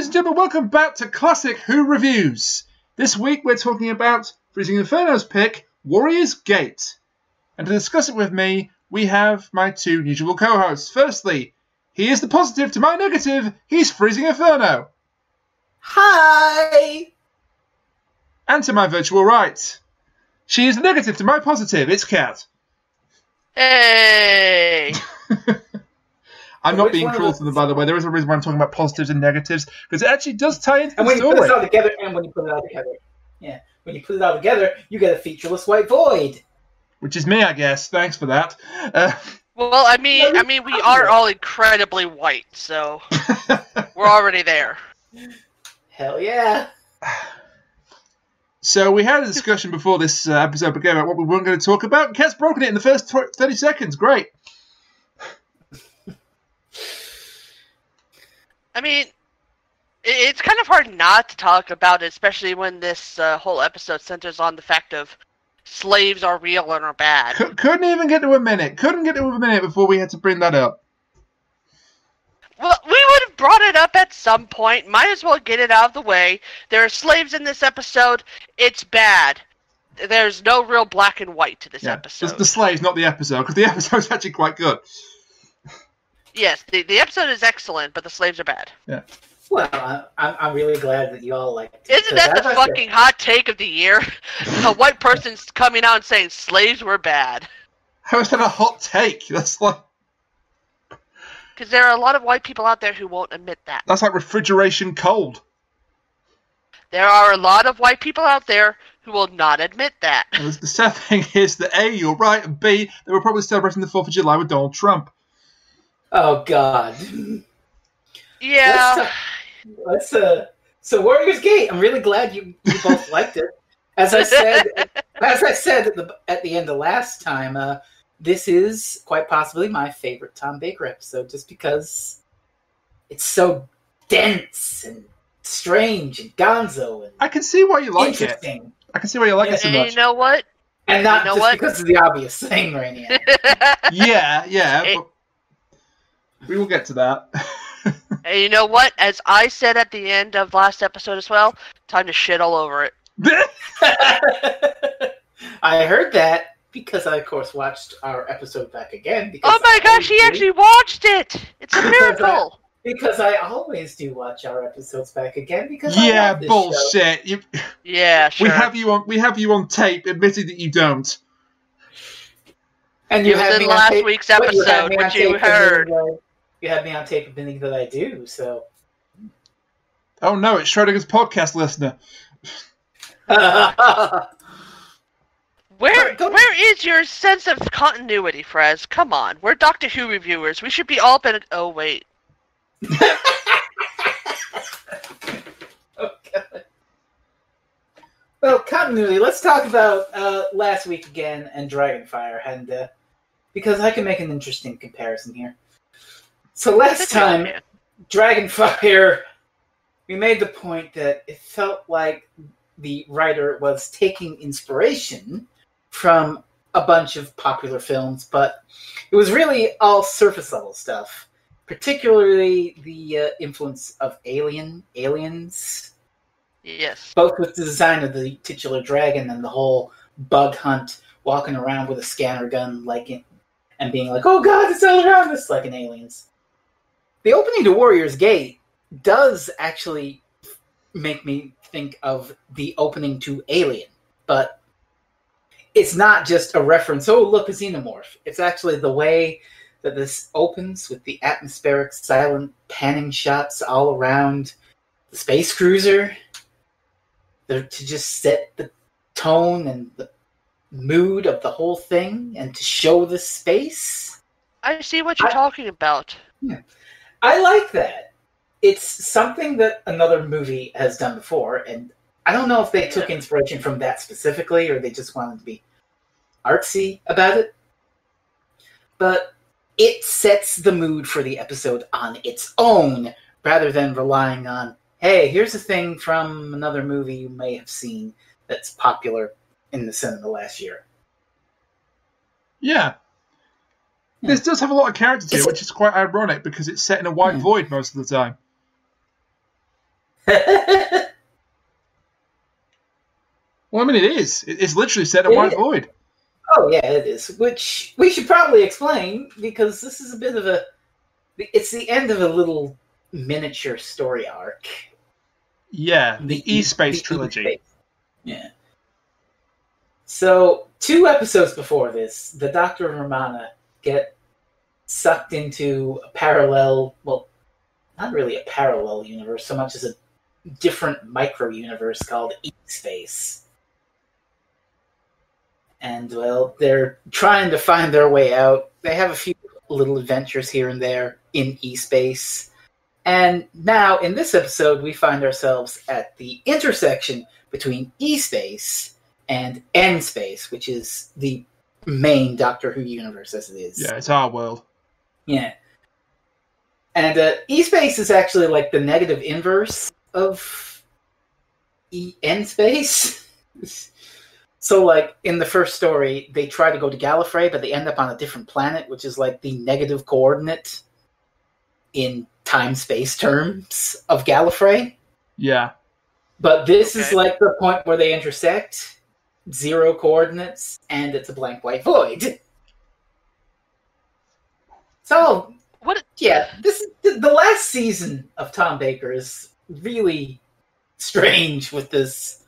Ladies and gentlemen, welcome back to Classic Who Reviews. This week we're talking about FreezingInferno's pick, Warrior's Gate. And to discuss it with me, we have my two usual co-hosts. Firstly, he is the positive to my negative, he's FreezingInferno. Hi! And to my virtual right, she is the negative to my positive, it's Kat. Hey! I'm not being cruel to them, by the way. There is a reason why I'm talking about positives and negatives, because it actually does tie into the story. And when you put it all together, when you put it all together, you get a featureless white void. Which is me, I guess. Thanks for that. Well, I mean, we are all incredibly white, so we're already there. Hell yeah! So we had a discussion before this episode began about what we weren't going to talk about. Kat's broken it in the first 30 seconds. Great. I mean, it's kind of hard not to talk about it, especially when this whole episode centers on the fact of slaves are real and are bad. Couldn't even get to a minute. Couldn't get to a minute before we had to bring that up. Well, we would have brought it up at some point. Might as well get it out of the way. There are slaves in this episode. It's bad. There's no real black and white to this episode. The slaves, not the episode, because the episode's actually quite good. Yes, the episode is excellent, but the slaves are bad. Yeah. Well, I'm really glad that you all liked it. Isn't that the fucking hot take of the year? A white person's coming out and saying slaves were bad. How is that a hot take? That's like... Because there are a lot of white people out there who won't admit that. That's like refrigeration cold. There are a lot of white people out there who will not admit that. And the sad thing is that A, you're right, and B, they were probably celebrating the 4th of July with Donald Trump. Oh, God. Yeah. So Warrior's Gate, I'm really glad you both liked it. As I said at the end of last time, this is quite possibly my favorite Tom Baker episode, just because it's so dense and strange and gonzo and I can see why you like it. I can see why you like it so much. And you know what? And not just because of the obvious thing right now. Yeah, but we will get to that. And you know what? As I said at the end of last episode as well, time to shit all over it. I heard that because I, of course, watched our episode back again. Oh my gosh, he actually watched it! It's a miracle! Because I always do watch our episodes back again. Because yeah, bullshit. Yeah, sure. We have you on tape admitting that you don't. And you had in me last on tape, week's episode, which you heard. You had me on tape admitting that I do, so... Oh no, it's Schrodinger's podcast listener. Where is your sense of continuity, Frez? Come on, we're Doctor Who reviewers. We should be all been... Oh, wait. Oh, God. Well, continuity. Let's talk about last week again and Dragonfire, and because I can make an interesting comparison here. So last time, Dragonfire, we made the point that it felt like the writer was taking inspiration from a bunch of popular films, but it was really all surface level stuff, particularly the influence of Aliens. Yes. Both with the design of the titular dragon and the whole bug hunt, walking around with a scanner gun and being like, oh God, it's all around us, like in Aliens. The opening to Warrior's Gate does actually make me think of the opening to Alien, but it's not just a reference, oh, look, a xenomorph. It's actually the way that this opens with the atmospheric, silent panning shots all around the space cruiser to just set the tone and the mood of the whole thing and to show the space. I see what you're talking about. Yeah. I like that. It's something that another movie has done before, and I don't know if they took inspiration from that specifically or they just wanted to be artsy about it. But it sets the mood for the episode on its own, rather than relying on, hey, here's a thing from another movie you may have seen that's popular in the cinema last year. Yeah. This does have a lot of character to it, which is quite ironic because it's set in a white void most of the time. Well, I mean, it is. It's literally set at White Void. Oh, yeah, it is. Which we should probably explain, because this is a bit of a... It's the end of a little miniature story arc. Yeah, the E-Space trilogy. E-Space. Yeah. So, 2 episodes before this, the Doctor and Romana get sucked into a parallel... Well, not really a parallel universe, so much as a different micro-universe called E-Space. And, well, they're trying to find their way out. They have a few little adventures here and there in E-Space. And now, in this episode, we find ourselves at the intersection between E-Space and N-Space, which is the main Doctor Who universe as it is. Yeah, it's our world. Yeah. And E-Space is actually like the negative inverse of N-Space. So, like, in the first story, they try to go to Gallifrey, but they end up on a different planet, which is like the negative coordinate in time-space terms of Gallifrey. Yeah. But this is like the point where they intersect, 0 coordinates, and it's a blank white void. So, yeah, this is the last season of Tom Baker is really strange with this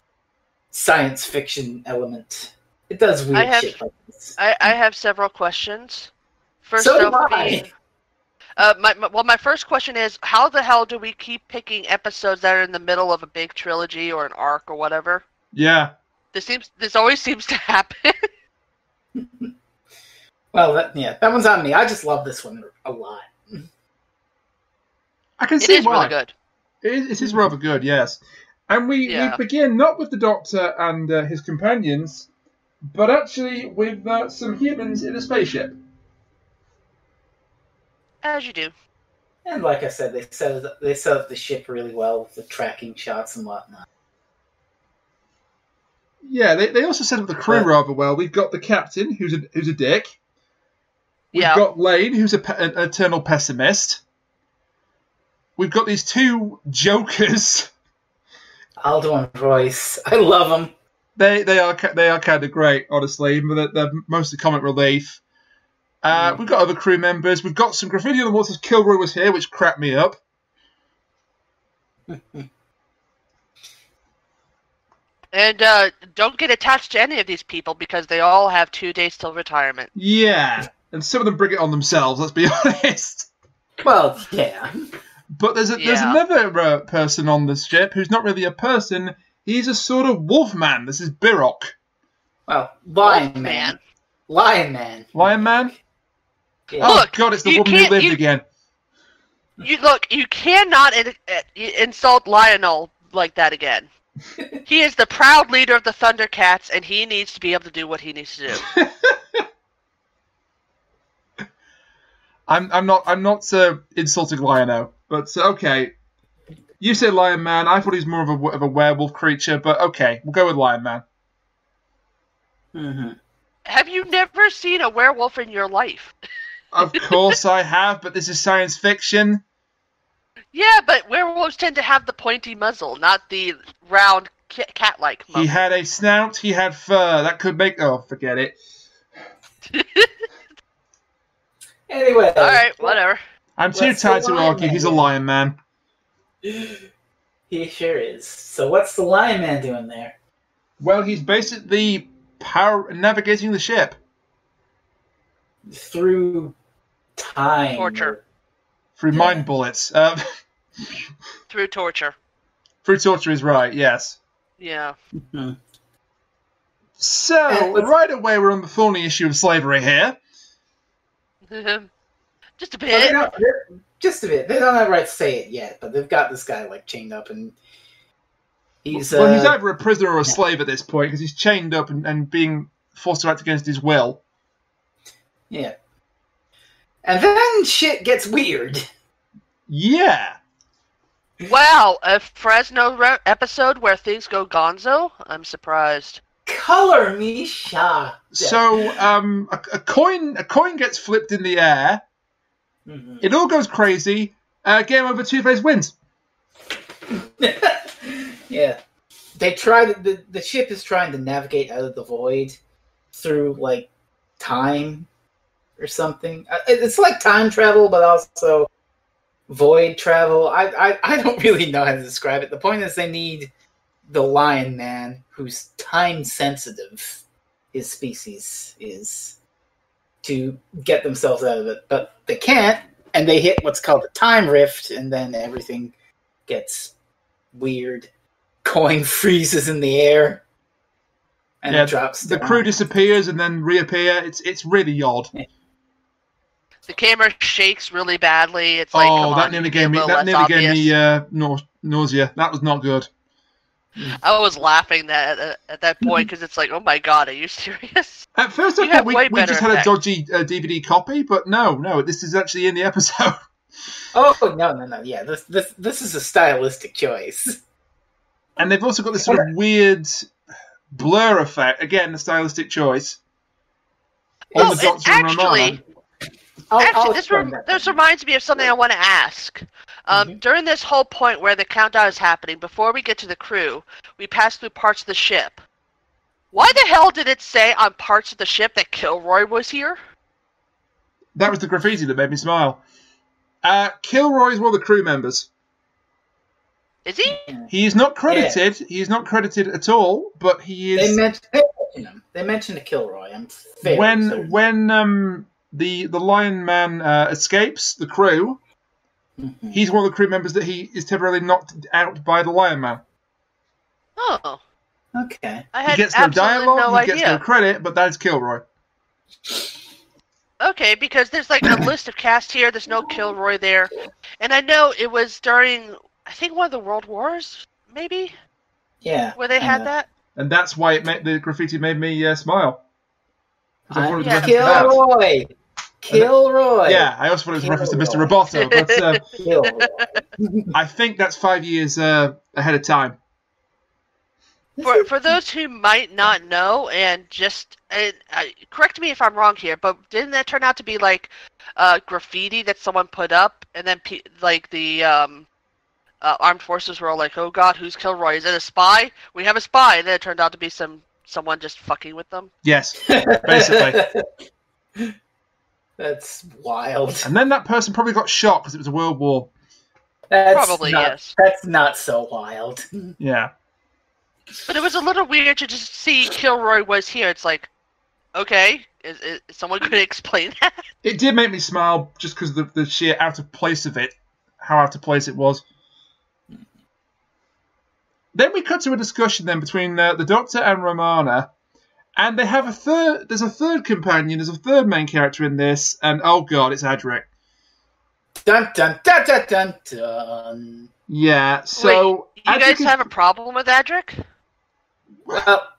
science fiction element. It does weird shit like this. I have several questions. First So off, do I. my first question is, how the hell do we keep picking episodes that are in the middle of a big trilogy or an arc or whatever? Yeah. This always seems to happen. Well, that one's on me. I just love this one a lot. I can see why. Really good. It is rather good, yes. And we begin not with the Doctor and his companions, but actually with some humans in a spaceship. As you do. And like I said, they set up the ship really well with the tracking shots and whatnot. Yeah, they also set up the crew rather well. We've got the captain, who's a dick. We've got Lane, who's an eternal pessimist. We've got these 2 jokers. Aldo and Royce. I love them. They are kind of great, honestly. But they're mostly comic relief. We've got other crew members. We've got some graffiti on the walls. Kilroy was here, which cracked me up. And don't get attached to any of these people because they all have 2 days till retirement. Yeah, and some of them bring it on themselves. Let's be honest. Well, yeah. But there's another person on this ship who's not really a person. He's a sort of wolf man. This is Birok. Well, Lion Man. Lion Man. Lion Man? Yeah. Oh, look, God, it's the woman who lived again. You cannot insult Lionel like that again. He is the proud leader of the Thundercats, and he needs to be able to do what he needs to do. I'm not insulting Lionel, but okay. You said Lion Man. I thought he was more of a werewolf creature, but okay, we'll go with Lion Man. Mm-hmm. Have you never seen a werewolf in your life? Of course I have, but this is science fiction. Yeah, but werewolves tend to have the pointy muzzle, not the round cat-like muzzle. He had a snout, he had fur. That could make... Oh, forget it. Anyway. Alright, whatever. I'm too tired to argue. He's a Lion Man. He sure is. So what's the Lion Man doing there? Well, he's basically navigating the ship. Through time. Torture. Through mind bullets. Through torture. Through torture is right, yes. Yeah. Mm-hmm. So, right away we're on the thorny issue of slavery here. Just a bit. Just a bit. They don't have the right to say it yet, but they've got this guy like chained up, and he's well, he's either a prisoner or a slave at this point because he's chained up and being forced to act against his will. Yeah. And then shit gets weird. Yeah. Wow, a Frezno episode where things go gonzo? I'm surprised. Color me shocked. So, a coin gets flipped in the air. Mm-hmm. It all goes crazy. Game over. Two-Face wins. Yeah. They try to, the ship is trying to navigate out of the void through, like, time or something. It's like time travel, but also void travel. I don't really know how to describe it. The point is they need the Lion Man, who's time sensitive, his species is, to get themselves out of it. But they can't, and they hit what's called a time rift, and then everything gets weird. Coin freezes in the air and it drops down. The crew disappears and then reappear. It's really odd. Yeah. The camera shakes really badly. It's like, that nearly gave me nausea. That was not good. I was laughing at that point because it's like, oh my god, are you serious? At first I thought we just had a dodgy DVD copy, but no, this is actually in the episode. Oh no! Yeah, this is a stylistic choice. And they've also got this sort of weird blur effect. Again, the stylistic choice. Well, actually, this reminds me of something I want to ask. During this whole point where the countdown is happening, before we get to the crew, we pass through parts of the ship. Why the hell did it say on parts of the ship that Kilroy was here? That was the graffiti that made me smile. Kilroy is one of the crew members. Is he? He is not credited. Yeah. He is not credited at all, but he is. They mentioned a Kilroy. When the Lion Man escapes the crew, he's one of the crew members that he is temporarily knocked out by the Lion Man. Oh, okay. He gets no dialogue. He gets no credit, but that's Kilroy. Okay, because there's like a list of cast here. There's no Kilroy there, and I know it was during, I think, one of the World Wars, maybe. Yeah. Where they had that. And that's why the graffiti made me smile. Kilroy. Kilroy. Yeah, I also thought it was a reference to Mr. Roboto, but I think that's 5 years ahead of time. For those who might not know, and just correct me if I'm wrong here, but didn't that turn out to be like graffiti that someone put up, and then the armed forces were all like, "Oh God, who's Kilroy? Is it a spy? We have a spy." And then it turned out to be someone just fucking with them. Yes, basically. That's wild. And then that person probably got shot because it was a world war. Yes. That's not so wild. Yeah. But it was a little weird to just see Kilroy was here. It's like, okay, is someone going to explain that? It did make me smile just because of the sheer out of place of it, how out of place it was. Then we cut to a discussion then between the Doctor and Romana, and they have there's a third companion, there's a third main character in this, and oh god, it's Adric. Dun dun dun dun dun dun. Yeah, so... Wait, you guys have a problem with Adric?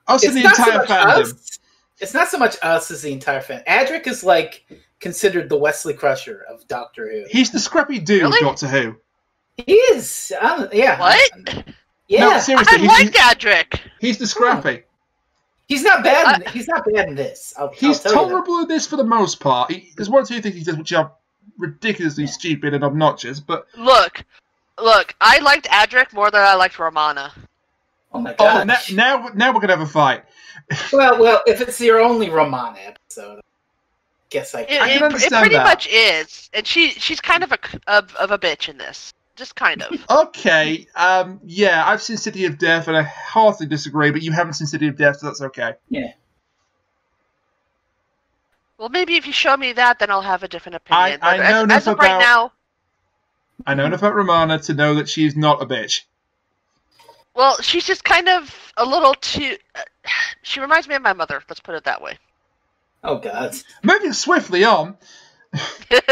Us and the entire fandom. It's not so much us as the entire fandom. Adric is like considered the Wesley Crusher of Doctor Who. He's the scrappy dude of Doctor Who. He is. Yeah. What? Yeah. No, seriously. I liked Adric. He's the scrappy. He's not bad. He's not bad in this. He's tolerable in this for the most part. There's one or two things he does which are ridiculously stupid and obnoxious, but look, I liked Adric more than I liked Romana. Oh my god! Now we're gonna have a fight. Well, if it's your only Romana episode, I guess I can understand it pretty that. much is, and she's kind of a bitch in this, just kind of. Okay, yeah, I've seen City of Death, and I heartily disagree. But you haven't seen City of Death, so that's okay. Yeah. Well, maybe if you show me that, then I'll have a different opinion. I know enough about right now. I know enough about Romana to know that she's not a bitch. Well, she's just kind of a little too... she reminds me of my mother, let's put it that way. Oh, God. Moving swiftly on... Because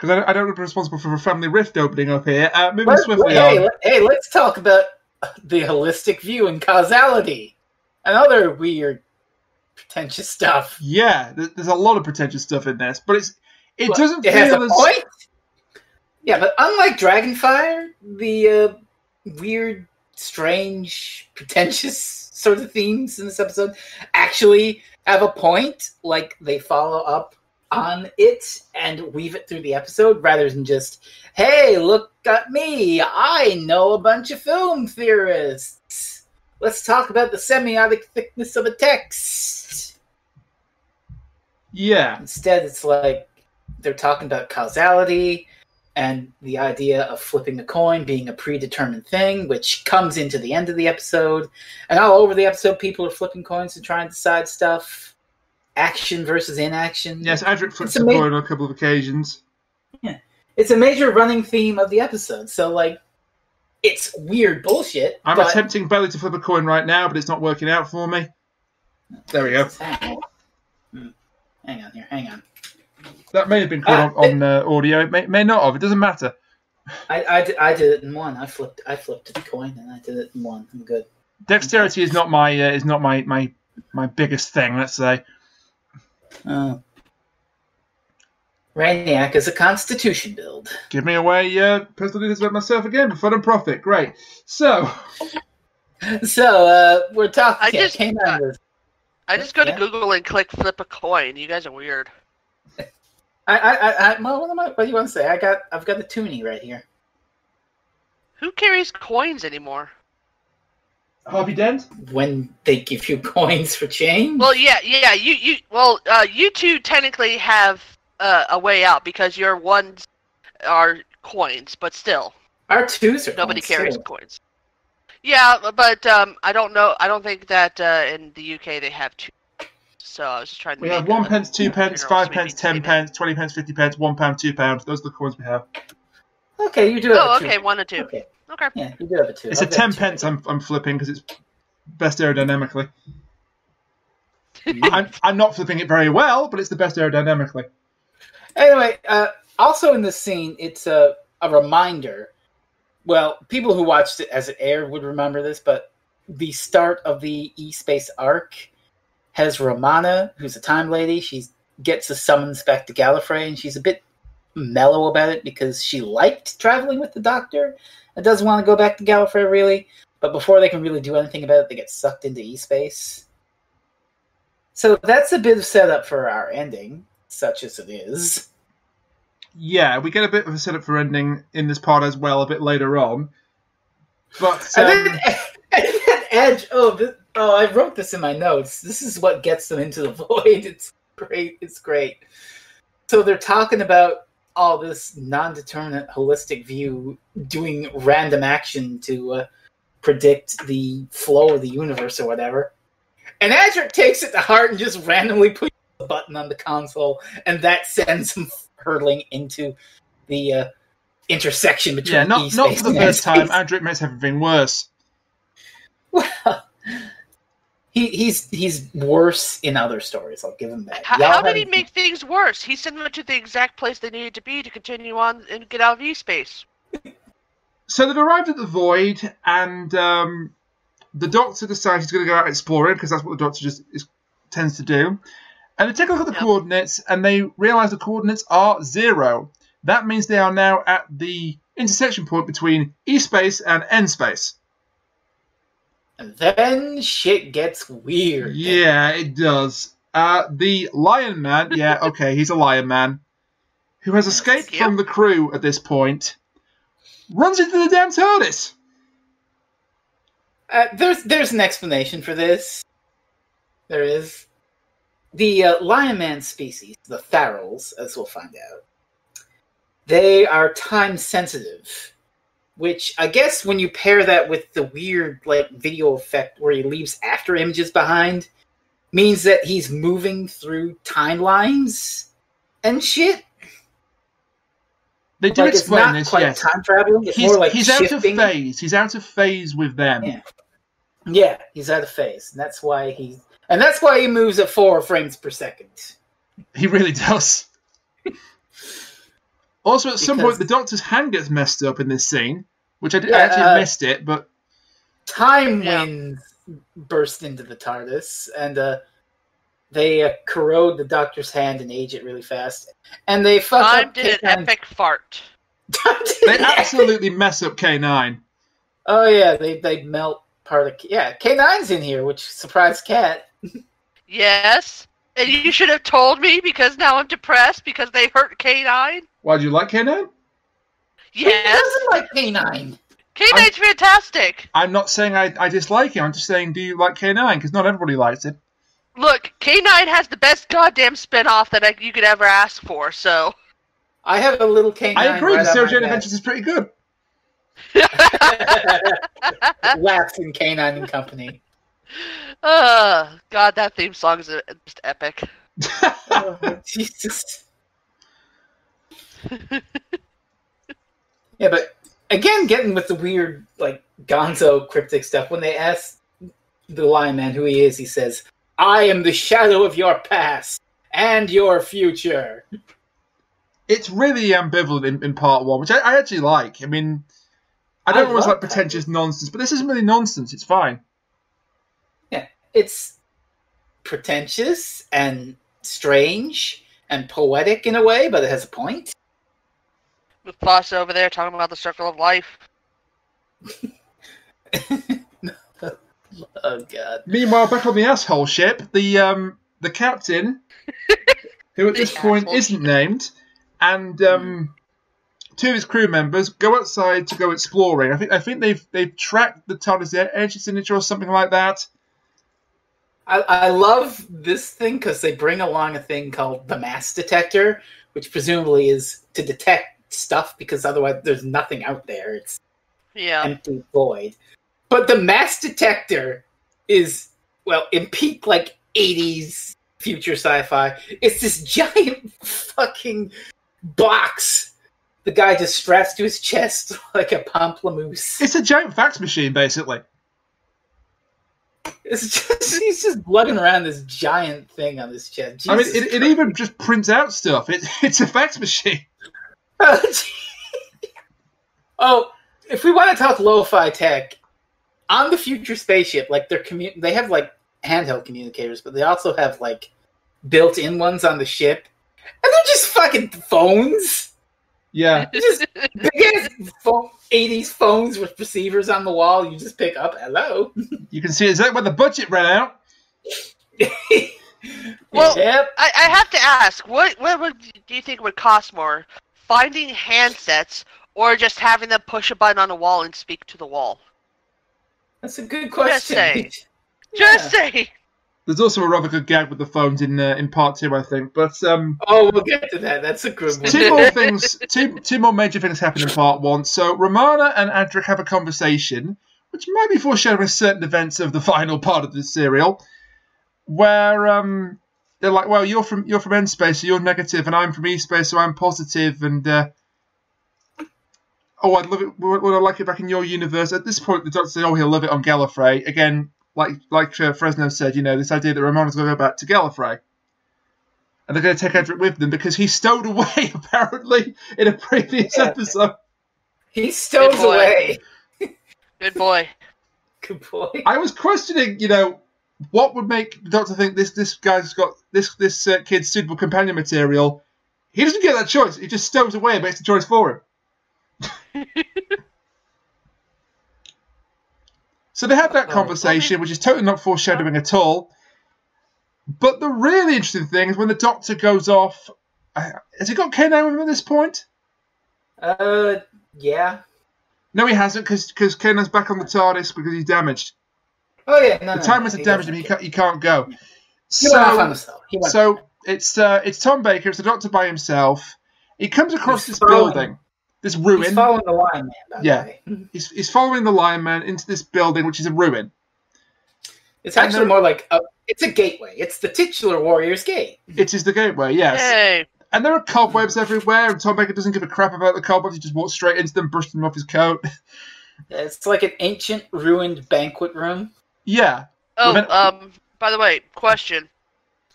I don't want to be responsible for a family rift opening up here. Moving swiftly on... Hey, let's talk about the holistic view and causality. Another weird, pretentious stuff. Yeah, there's a lot of pretentious stuff in this, but it doesn't feel has a as... point? Yeah, but unlike Dragonfire, the weird, strange, pretentious sort of themes in this episode actually have a point. Like, they follow up on it and weave it through the episode rather than just, hey, look at me, I know a bunch of film theorists. Let's talk about the semiotic thickness of a text. Yeah. Instead, it's like they're talking about causality and the idea of flipping a coin being a predetermined thing, which comes into the end of the episode. And all over the episode, people are flipping coins to try and decide stuff. Action versus inaction. Yes, Adric flips a coin on a couple of occasions. Yeah. It's a major running theme of the episode. So, like, it's weird bullshit. I'm attempting Belly to flip a coin right now, but it's not working out for me. There we go. Hang on here, hang on. That may have been caught on audio. It may not have. It doesn't matter. I did it in one. I flipped the coin and I did it in one. I'm good. Dexterity is not my biggest thing. Let's say. Oh. Rainiac is a Constitution build. Give me away. Personal details about myself again for fun and profit. Great. So we're talking. I just go to Google and click flip a coin. You guys are weird. What do you want to say? I've got the toonie right here. Who carries coins anymore? Harvey Dent? When they give you coins for change? Well, yeah. You two technically have a way out because your ones are coins, but still. Our twos are nobody coins carries too. coins. Yeah, but I don't know. I don't think that in the UK they have two. So I was just trying to. We have 1 pence, 2 pence, 5 pence, 10 pence, 20 pence, 50 pence, £1, £2. Those are the coins we have. Okay, you do have a two. Okay, 1 and 2. Okay. Yeah, you do have a two. It's a 10 pence I'm flipping because it's best aerodynamically. I'm not flipping it very well, but it's the best aerodynamically. Anyway, also in this scene, it's a reminder. Well, people who watched it as it aired would remember this, but the start of the E-Space arc has Romana, who's a time lady. She gets a summons back to Gallifrey, and she's a bit mellow about it because she liked traveling with the Doctor and doesn't want to go back to Gallifrey, really. But before they can really do anything about it, they get sucked into E-Space. So that's a bit of setup for our ending, such as it is. Yeah, we get a bit of a setup for ending in this part as well, a bit later on. But and then Edge. I wrote this in my notes. This is what gets them into the void. It's great. It's great. So they're talking about all this non-determinate holistic view, doing random action to predict the flow of the universe or whatever. And Adric takes it to heart and just randomly puts a button on the console, and that sends him hurtling into the intersection between not for the first time. Adric makes everything worse. Well, he's worse in other stories. I'll give him that. How did he make things worse? He sent them to the exact place they needed to be to continue on and get out of E-Space. So they've arrived at the void, and the Doctor decides he's going to go out exploring because that's what the Doctor tends to do. And they take a look at the coordinates, and they realise the coordinates are 0. That means they are now at the intersection point between E-Space and N-Space. And then shit gets weird. Yeah, it does. The Lion Man, he's a Lion Man, who has escaped from the crew at this point, runs into the damn TARDIS. There's an explanation for this. There is. The Lion Man species, the Tharals, as we'll find out, they are time sensitive. Which, I guess, when you pair that with the weird, video effect where he leaves after images behind, means that he's moving through timelines and shit. They do explain this, yes. Time traveling. It's more like he's out of phase. He's out of phase with them. Yeah, he's out of phase, and that's why he moves at 4 frames per second. He really does. Also, at some point, the Doctor's hand gets messed up in this scene, which I actually missed it, but... Time winds burst into the TARDIS, and they corrode the Doctor's hand and age it really fast. And they fuck up Time did an epic fart. They absolutely mess up K9. Oh, yeah, they melt part of... Yeah, K9's in here, which surprised Kat. Yes. And you should have told me because now I'm depressed because they hurt K9. Why, do you like K9? Yes. Who doesn't like K9? K9's fantastic. I'm not saying I dislike him. I'm just saying, do you like K9? Because not everybody likes it. Look, K9 has the best goddamn spinoff that you could ever ask for, so... I have a little K9 I agree, right the on Zero my Jane desk. Adventures is pretty good. Laughs in K9 and Company. God, that theme song is just epic. Oh, Jesus. Yeah, but again, getting with the weird, like, gonzo cryptic stuff, when they ask the Lion Man who he is, he says, I am the shadow of your past and your future. It's really ambivalent in part one, which I actually like. I mean, I don't always like pretentious nonsense, but this isn't really nonsense. It's fine. Yeah, it's pretentious and strange and poetic in a way, but it has a point. With Foss over there talking about the circle of life. Oh, God. Meanwhile, back on the asshole ship, the captain, who at this point isn't named, and two of his crew members go outside to go exploring. I think they've tracked the TARDIS energy signature or something like that. I love this thing because they bring along a thing called the mass detector, which presumably is to detect stuff because otherwise there's nothing out there. It's empty void. But the mass detector is, well, in peak like 80s future sci-fi, it's this giant fucking box the guy just straps to his chest like a pamplemousse. It's a giant fax machine, basically. He's just lugging around this giant thing on his chest. Jesus, I mean, it even just prints out stuff. It's a fax machine. Oh, if we want to talk lo-fi tech, on the future spaceship, like they have like handheld communicators, but they also have like built-in ones on the ship, and they're just fucking phones. Yeah, Just big-ass 80s phones with receivers on the wall. You just pick up. Hello. you can see exactly where the budget ran out. Well, Yep. I have to ask, what do you think would cost more? Finding handsets or just having them push a button on the wall and speak to the wall? That's a good question. Just say. There's also a rather good gag with the phones in part two, I think. But Oh, we'll get to that. That's a good one. two more things. Two more major things happen in part one. So Romana and Adric have a conversation, which might be foreshadowing certain events of the final part of the serial, where they're like, "Well, you're from End space, so you're negative, and I'm from E space, so I'm positive." And I'd love it. Would I like it back in your universe? At this point, the Doctor said, "Oh, he'll love it on Gallifrey." Again, like Frezno said, this idea that Romana's going to go back to Gallifrey. And they're going to take Edric with them because he stowed away, apparently, in a previous episode. He stows away. Good boy. Good boy. I was questioning, what would make the Doctor think this guy's got this kid's suitable companion material. He doesn't get that choice. He just stows away and makes the choice for him. So they have that conversation, which is totally not foreshadowing at all. But the really interesting thing is when the Doctor goes off. Has he got K9 with him at this point? Yeah. No, he hasn't, because K9's back on the TARDIS because he's damaged. Oh yeah, The Timers have damaged him. He can't go. He went off on himself. It's Tom Baker. It's the Doctor by himself. He comes across this building, this ruin. He's following the Lion Man. By the way. He's following the Lion Man into this building, which is a ruin. It's actually more like it's a gateway. It's the titular Warrior's Gate. It is the gateway, yes. Hey. And there are cobwebs everywhere, and Tom Baker doesn't give a crap about the cobwebs. He just walks straight into them, brushes them off his coat. It's like an ancient, ruined banquet room. Yeah. Oh, by the way, question.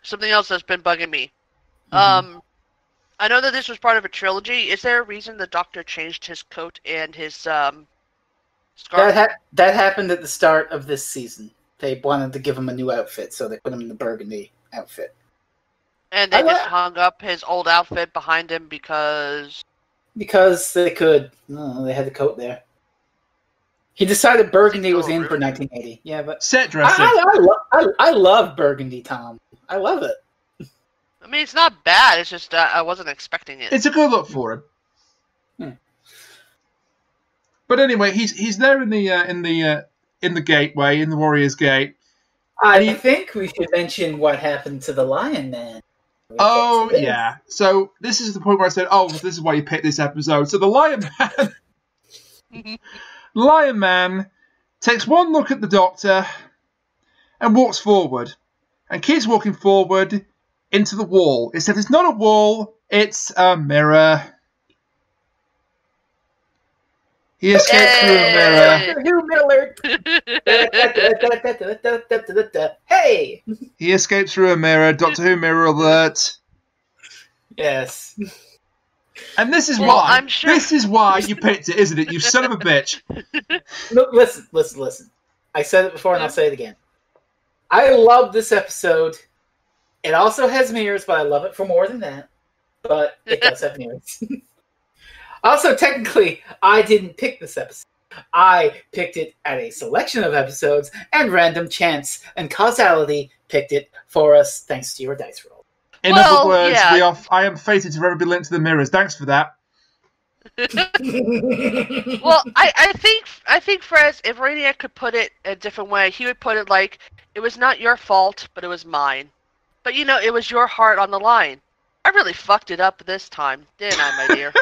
Something else that's been bugging me. I know that this was part of a trilogy. Is there a reason the Doctor changed his coat and his scarf? That happened at the start of this season. They wanted to give him a new outfit, so they put him in the burgundy outfit. And they just hung up his old outfit behind him because they could. No, they had the coat there. He decided burgundy was in for 1980. Yeah, but set dressing. I love burgundy, Tom. I love it. I mean, it's not bad. It's just I wasn't expecting it. It's a good look for him. But anyway, he's there in the gateway, in the Warrior's Gate. I think we should mention what happened to the Lion Man. Oh, yeah. So this is the point where I said, oh, this is why you picked this episode. So the Lion Man takes one look at the Doctor and walks forward. And keeps walking forward into the wall. Except it's not a wall, it's a mirror. He escapes through a mirror. New Miller. Hey! He escapes through a mirror. Doctor Who mirror alert. Yes. And this is Well, why. I'm sure- This is why you picked it, isn't it? You son of a bitch. No, listen. I said it before and I'll say it again. I love this episode. It also has mirrors, but I love it for more than that. But it does have mirrors. Also, technically, I didn't pick this episode. I picked it at a selection of episodes, and random chance and causality picked it for us, thanks to your dice roll. In other words, I am fated to forever be linked to the mirrors. Thanks for that. Well, I think Frez, if Rainier could put it a different way, he would put it like, it was not your fault, but it was mine. But it was your heart on the line. I really fucked it up this time, didn't I, my dear?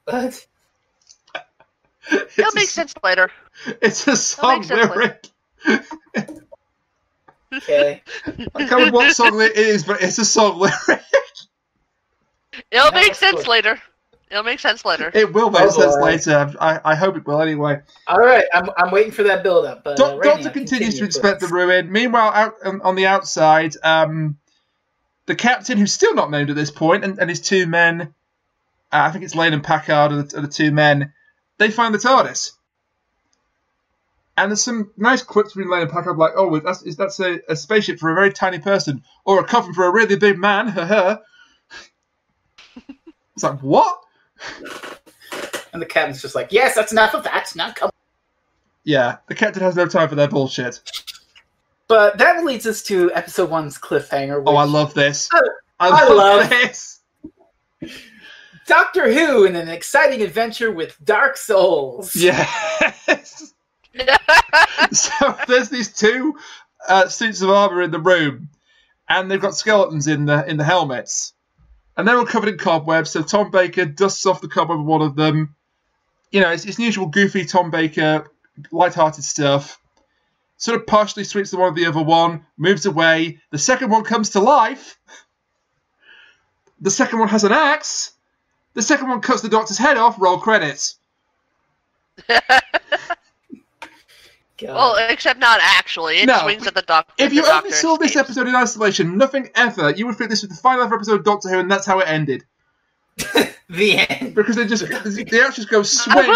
What? It'll make sense later. It's a song lyric. Okay. I can't remember what song it is, but it's a song lyric. It'll make sense later. It'll make sense later. It will make sense later. I hope it will anyway. All right, I'm waiting for that build-up. Doctor continues to inspect the ruin. Meanwhile, out on the outside, the captain, who's still not named at this point, and his two men, I think it's Lane and Packard are the two men, they find the TARDIS. And there's some nice quips between Lane and Packard, like, oh, that's a spaceship for a very tiny person, or a coffin for a really big man, It's like, what? And the captain's just like, yes, that's enough of that. Now come. Yeah, the captain has no time for their bullshit. But that leads us to episode 1's cliffhanger. Oh, I love this. I love this. Doctor Who in an exciting adventure with Dark Souls. Yes. So there's these two suits of armor in the room, and they've got skeletons in the helmets. And they're all covered in cobwebs, so Tom Baker dusts off the cobweb of one of them. It's the usual goofy Tom Baker, light-hearted stuff. Sort of partially sweeps the one of the other one, moves away. The second one comes to life. The second one has an axe. The second one cuts the Doctor's head off, roll credits. Well, except not actually. It swings at the Doctor. If you only saw this episode in isolation, nothing ever, you would think this was the final ever episode of Doctor Who, and that's how it ended. The end. Because they actually go swing. I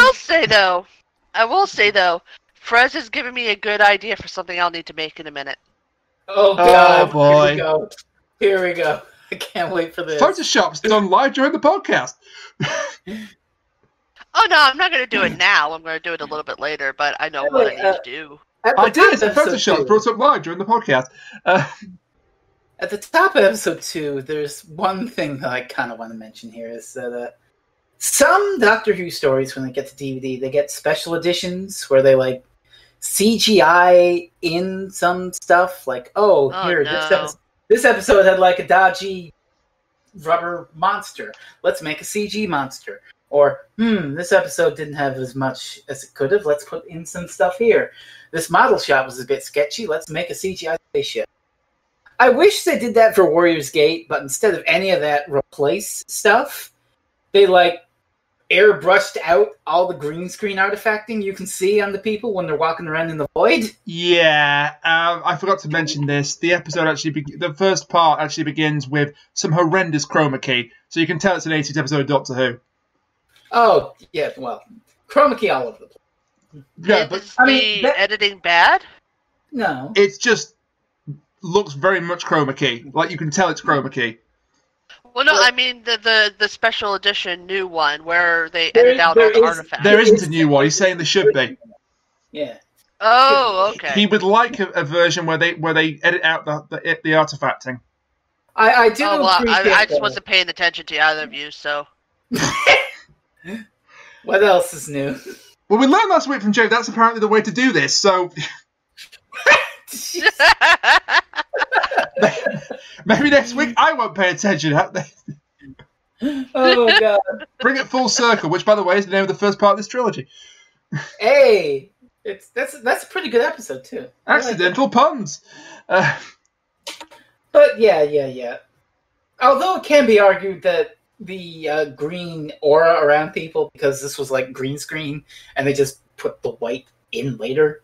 will say though, Frez has given me a good idea for something I'll need to make in a minute. Oh God! Oh boy! Here we go. I can't wait for this. Photoshop's done live during the podcast. Oh no, I'm not going to do it now. I'm going to do it a little bit later, but I know what I need to do. I did. Photoshop's brought up live during the podcast. At the top of episode 2, there's one thing that I kind of want to mention here is that some Doctor Who stories, when they get to DVD, they get special editions where they like CGI in some stuff. Like, this episode had like a dodgy rubber monster. Let's make a CG monster. Or, this episode didn't have as much as it could have. Let's put in some stuff here. This model shot was a bit sketchy. Let's make a CGI spaceship. I wish they did that for Warrior's Gate, but instead of any of that replace stuff, they, airbrushed out all the green screen artifacting you can see on the people when they're walking around in the void. Yeah, I forgot to mention this. The episode the first part actually begins with some horrendous chroma key, so you can tell it's an 80s episode of Doctor Who. Oh, yeah, well, chroma key all over the place. Yeah, but editing bad? No. It just looks very much chroma key. Like, you can tell it's chroma key. Well, no, I mean the special edition new one where they edit out all the artifacts. There isn't a new one. He's saying there should be. Yeah. Oh, okay. He would like a version where they edit out the artifacting. I do appreciate I just wasn't paying attention to either of you, so. What else is new? Well, we learned last week from Joe that's apparently the way to do this, so... Maybe next week I won't pay attention. Oh, God. Bring it full circle, which, by the way, is the name of the first part of this trilogy. Hey! That's a pretty good episode, too. Accidental puns! But, yeah. Although it can be argued that the green aura around people, because this was like green screen, and they just put the white in later,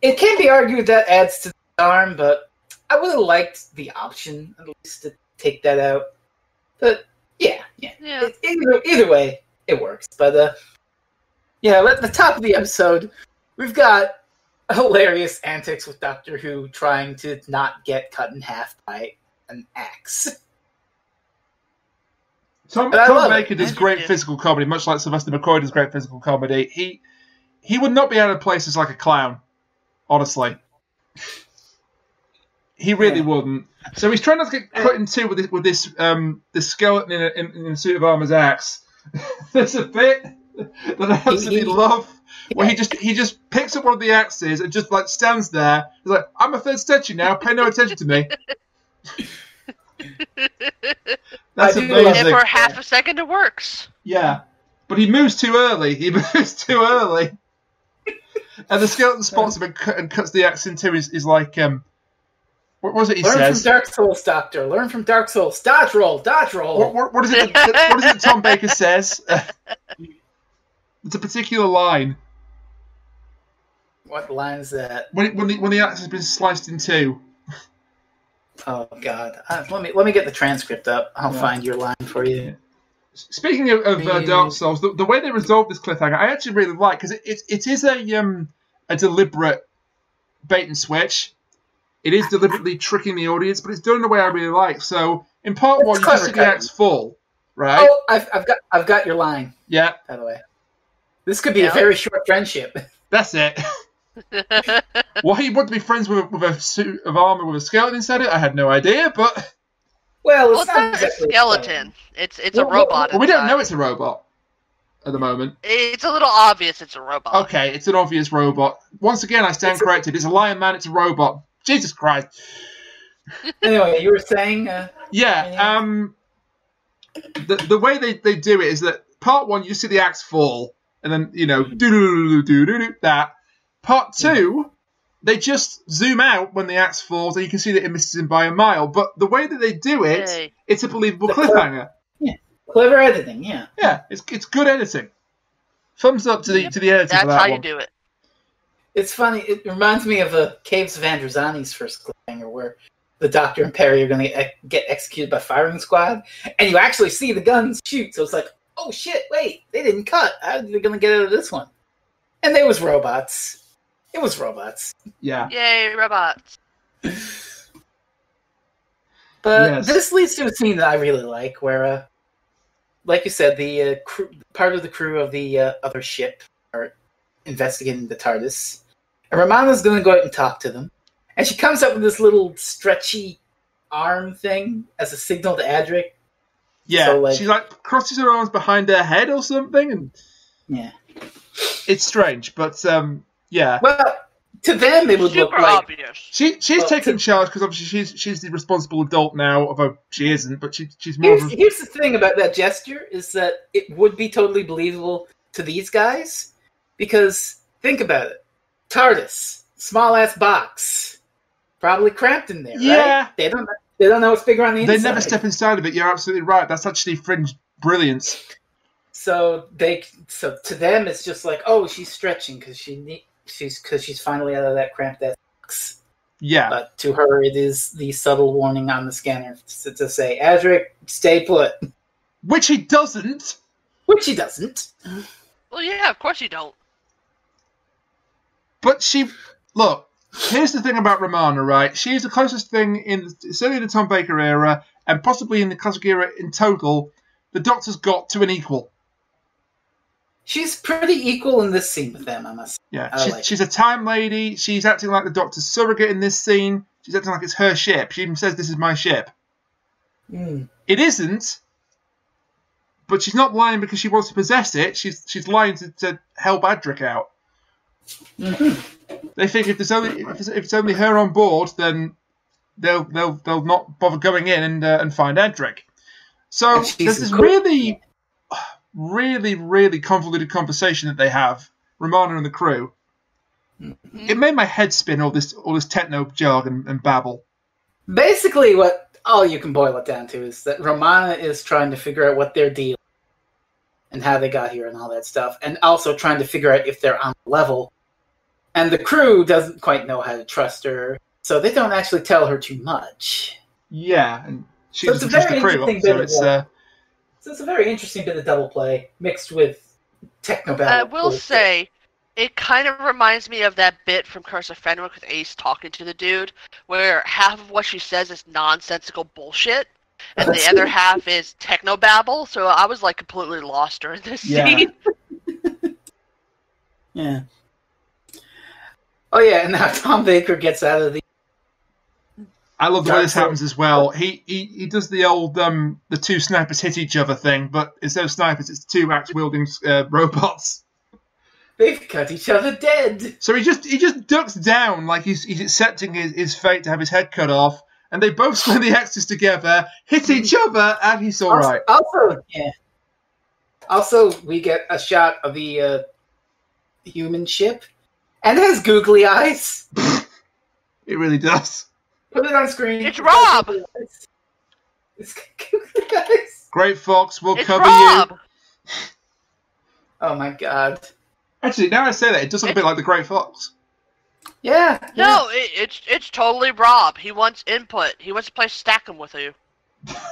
it can be argued that adds to the charm, but I would have liked the option, at least, to take that out. But, yeah. Either way, it works. But, at the top of the episode, we've got hilarious antics with Doctor Who trying to not get cut in half by an axe. Tom Baker does great physical comedy, much like Sylvester McCoy does great physical comedy. He would not be out of place as like a clown, honestly. He really wouldn't. So he's trying not to get cut in two with this skeleton in a suit of armor's axe. There's a bit that I absolutely love where he just picks up one of the axes and just like stands there. He's like, I'm a third statue now. Pay no attention to me. That's amazing. And for half a second, it works. Yeah, but he moves too early. And the skeleton spots him and cuts the axe in two. Is like, what was it he says? Learn from Dark Souls, Doctor. Learn from Dark Souls. Dodge roll. What is it? What is it Tom Baker says? It's a particular line. What line is that? When the axe has been sliced in two. Oh God! Let me get the transcript up. I'll find your line for you. Speaking of Dark Souls, the way they resolved this cliffhanger, I actually really like, because it is a deliberate bait and switch. It is deliberately tricking the audience, but it's done in a way I really like. So in part one, you just see the axe fall, right? Oh, I've got your line. Yeah. By the way, this could be a very short friendship. That's it. Why he wanted to be friends with a suit of armor with a skeleton inside it, I had no idea, but... Well, it's not a skeleton. It's a robot. Well, we don't know it's a robot at the moment. It's a little obvious it's a robot. Okay, it's an obvious robot. Once again, I stand corrected. It's a lion man, it's a robot. Jesus Christ. Anyway, you were saying... the way they do it is that part one, you see the axe fall, and then, do that. Part two, they just zoom out when the axe falls, and you can see that it misses him by a mile. But the way that they do it, it's a believable cliffhanger. Clever editing. Yeah, it's good editing. Thumbs up to the editing. That's for that how you one. do it. It's funny. It reminds me of Caves of Androzani's first cliffhanger, where the Doctor and Perry are going to get executed by firing squad, and you actually see the guns shoot. So it's like, oh shit! Wait, they didn't cut. How are they going to get out of this one? And they was robots. It was robots. Yeah. Yay, robots. But this leads to a scene that I really like, where, like you said, the part of the crew of the other ship are investigating the TARDIS. And Romana's going to go out and talk to them. And she comes up with this little stretchy arm thing as a signal to Adric. Yeah, so, she crosses her arms behind her head or something. And yeah. It's strange, but... yeah. Well, to them it would look like obvious. She's taking charge because obviously she's the responsible adult now, although she isn't. But she's more. Here's the thing about that gesture is that it would be totally believable to these guys because think about it: TARDIS, small ass box, probably cramped in there. Yeah, right? They don't know what's bigger on the inside. They never step inside of it. You're absolutely right. That's actually fringe brilliance. So to them it's just like, oh, she's stretching because she's finally out of that cramped ass box. Yeah. But to her, it is the subtle warning on the scanner to say, Adric, stay put. Which he doesn't. Well, yeah, of course you don't. But look, here's the thing about Romana, right? She's the closest thing certainly in the Tom Baker era, and possibly in the classic era in total, the Doctor's got to an equal. She's pretty equal in this scene with them, I must say. Yeah, she's a time lady. She's acting like the Doctor's surrogate in this scene. She's acting like it's her ship. She even says, "This is my ship." It isn't, but she's not lying because she wants to possess it. She's lying to help Adric out. They think if it's only her on board, then they'll not bother going in and find Adric. So there's this really, really, really convoluted conversation that they have, Romana and the crew. It made my head spin, all this techno jargon and babble. Basically, what all you can boil it down to is that Romana is trying to figure out what their deal and how they got here and all that stuff, and also trying to figure out if they're on the level. And the crew doesn't quite know how to trust her, so they don't actually tell her too much. Yeah, and she doesn't trust the crew, so it's a very interesting bit of double play mixed with techno battle. I will say, it kind of reminds me of that bit from Curse of Fenwick with Ace talking to the dude, where half of what she says is nonsensical bullshit, and the other half is technobabble. So I was like completely lost during this scene. Yeah. Oh yeah, and now Tom Baker gets out of the. I love the way this happens as well. He does the old the two snipers hit each other thing, but instead of snipers, it's two axe wielding robots. They've cut each other dead. So he just ducks down like he's accepting his fate to have his head cut off, and they both swing the axes together, hit each other, and he's all right. Also, we get a shot of the human ship, and it has googly eyes. It really does. Put it on screen. It's Rob. It's googly eyes. Great Fox, we'll cover Rob. you. Oh my god. Actually, now I say that, it does look a bit like the Great Fox. Yeah. No, it's totally Rob. He wants input. He wants to play Stack 'em with you.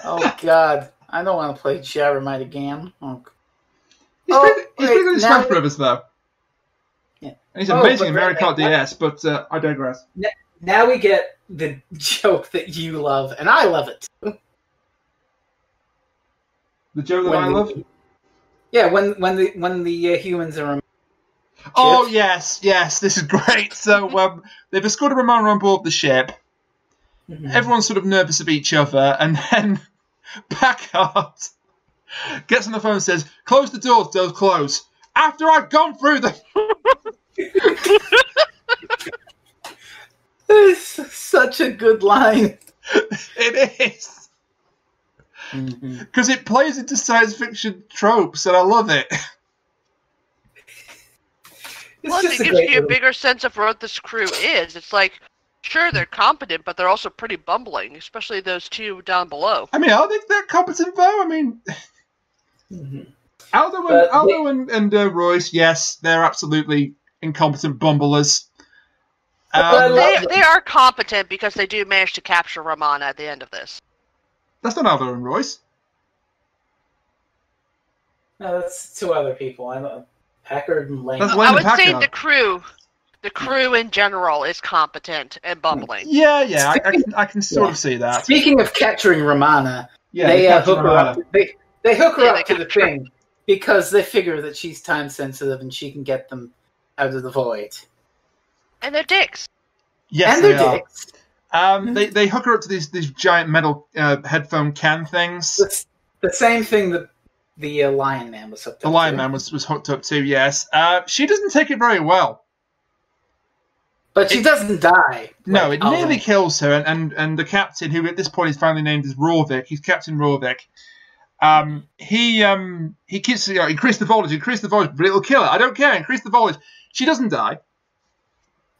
Oh god. I don't want to play Shattermite again. He's pretty good in Smash Brothers, though. Yeah. And he's amazing in Mario Kart DS, but I digress. Now we get the joke that you love, and I love it. The joke that I love? Yeah, when the humans are. Oh yes, this is great. So they've escorted Romana on board the ship. Mm-hmm. Everyone's sort of nervous of each other, and then Packard gets on the phone and says, "Close the doors, close." After I've gone through them. It's such a good line. It is. Because it plays into science fiction tropes, and I love it. Plus, it gives you a bigger sense of what this crew is. It's like, sure, they're competent, but they're also pretty bumbling, especially those two down below. I mean, are they that competent, though? I mean, Aldo and Royce, yes, they're absolutely incompetent bumblers. They are competent because they do manage to capture Romana at the end of this. That's not Aldo and Royce. No, that's two other people. I don't. Packard and Lane. I would say the crew in general is competent and bumbling. Yeah, I can sort of see that. Speaking of capturing Romana, they hook her up. They hook her up to the thing because they figure that she's time sensitive and she can get them out of the void. And they're dicks. Yes, and they're dicks. They hook her up to these giant metal headphone can things. It's the same thing that the Lion Man was hooked up to. The Lion Man was hooked up to, yes. She doesn't take it very well. But she doesn't die. No, it nearly kills her, and the captain, who at this point is finally named as Rorvik, he's Captain Rorvik. He keeps increase the voltage, but it'll kill her. I don't care, increase the voltage. She doesn't die.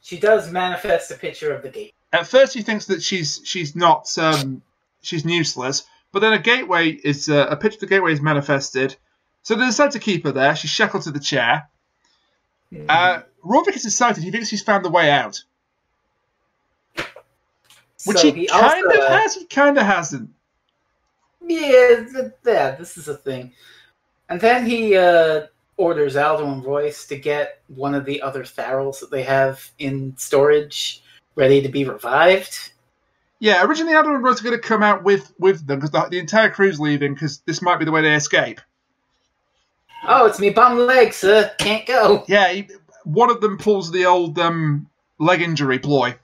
She does manifest a picture of the gate. At first, she thinks that she's not she's useless, but then a picture of the gateway is manifested. So they decide to keep her there. She's shackled to the chair. Rorvik is excited. He thinks he's found the way out, which So he kind of has. He kind of hasn't. Yeah, this is a thing. And then he orders Aldo and Royce to get one of the other Tharals that they have in storage, ready to be revived. Yeah, originally Aldo and Royce are going to come out with them, because the entire crew's leaving, because this might be the way they escape. Oh, it's me bum leg, sir. Can't go. Yeah, one of them pulls the old leg injury ploy.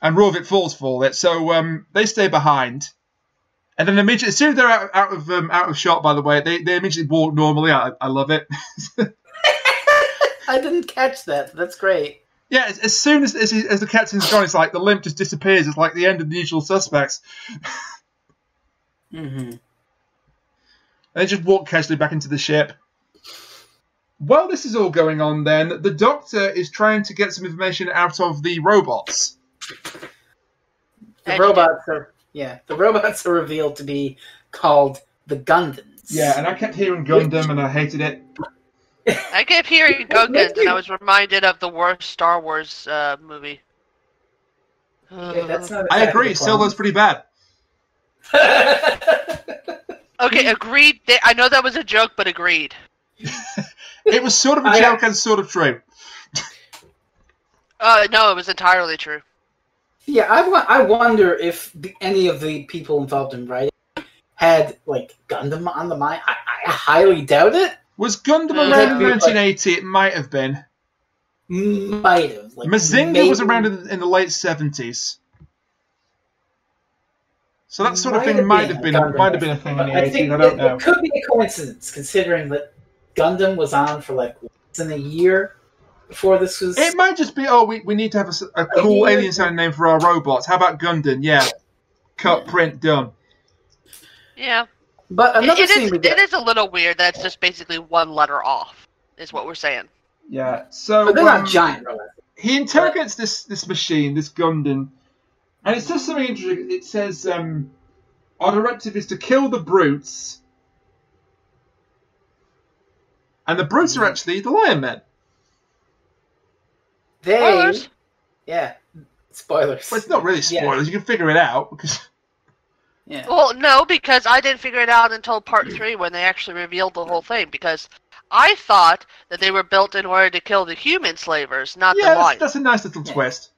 and Rorvik falls for it. So they stay behind. And then immediately, as soon as they're out of shot, by the way, they immediately walk normally. I love it. I didn't catch that. That's great. Yeah, as soon as the captain's gone, it's like the limp just disappears. It's like the end of The Usual Suspects. Mm-hmm. They just walk casually back into the ship. While this is all going on, then the Doctor is trying to get some information out of the robots. The robots are revealed to be called the Gundams. Yeah, and I kept hearing Gundam, and I hated it. I kept hearing Gungans, and I was reminded of the worst Star Wars movie. Yeah, that's not I agree, Solo's pretty bad. Okay, agreed. I know that was a joke, but agreed. It was sort of a joke and sort of true. No, it was entirely true. Yeah, I wonder if any of the people involved in writing had, like, Gundam on the mind. I highly doubt it. Was Gundam around in 1980? It might have been. Might have. Like, Mazinga was around in the late 70s. So that sort of thing might have been a thing in the 80s. I don't know. It could be a coincidence, considering that Gundam was on for like less than a year before this was. It might just be, we need to have a cool alien sounding name for our robots. How about Gundam? Yeah. Cut, print, done. Yeah. But another scene it is a little weird that it's just basically one letter off, is what we're saying. Yeah. So but they're not giant robots. He interrogates this machine, this Gundam, and it says something interesting. It says, our directive is to kill the brutes. And the brutes are actually the Lion Men. Spoilers? Yeah. Spoilers. Well, it's not really spoilers. You can figure it out. Because... Yeah. Well, no, because I didn't figure it out until part 3 when they actually revealed the whole thing. Because I thought that they were built in order to kill the human slavers, not the Lions. That's a nice little twist.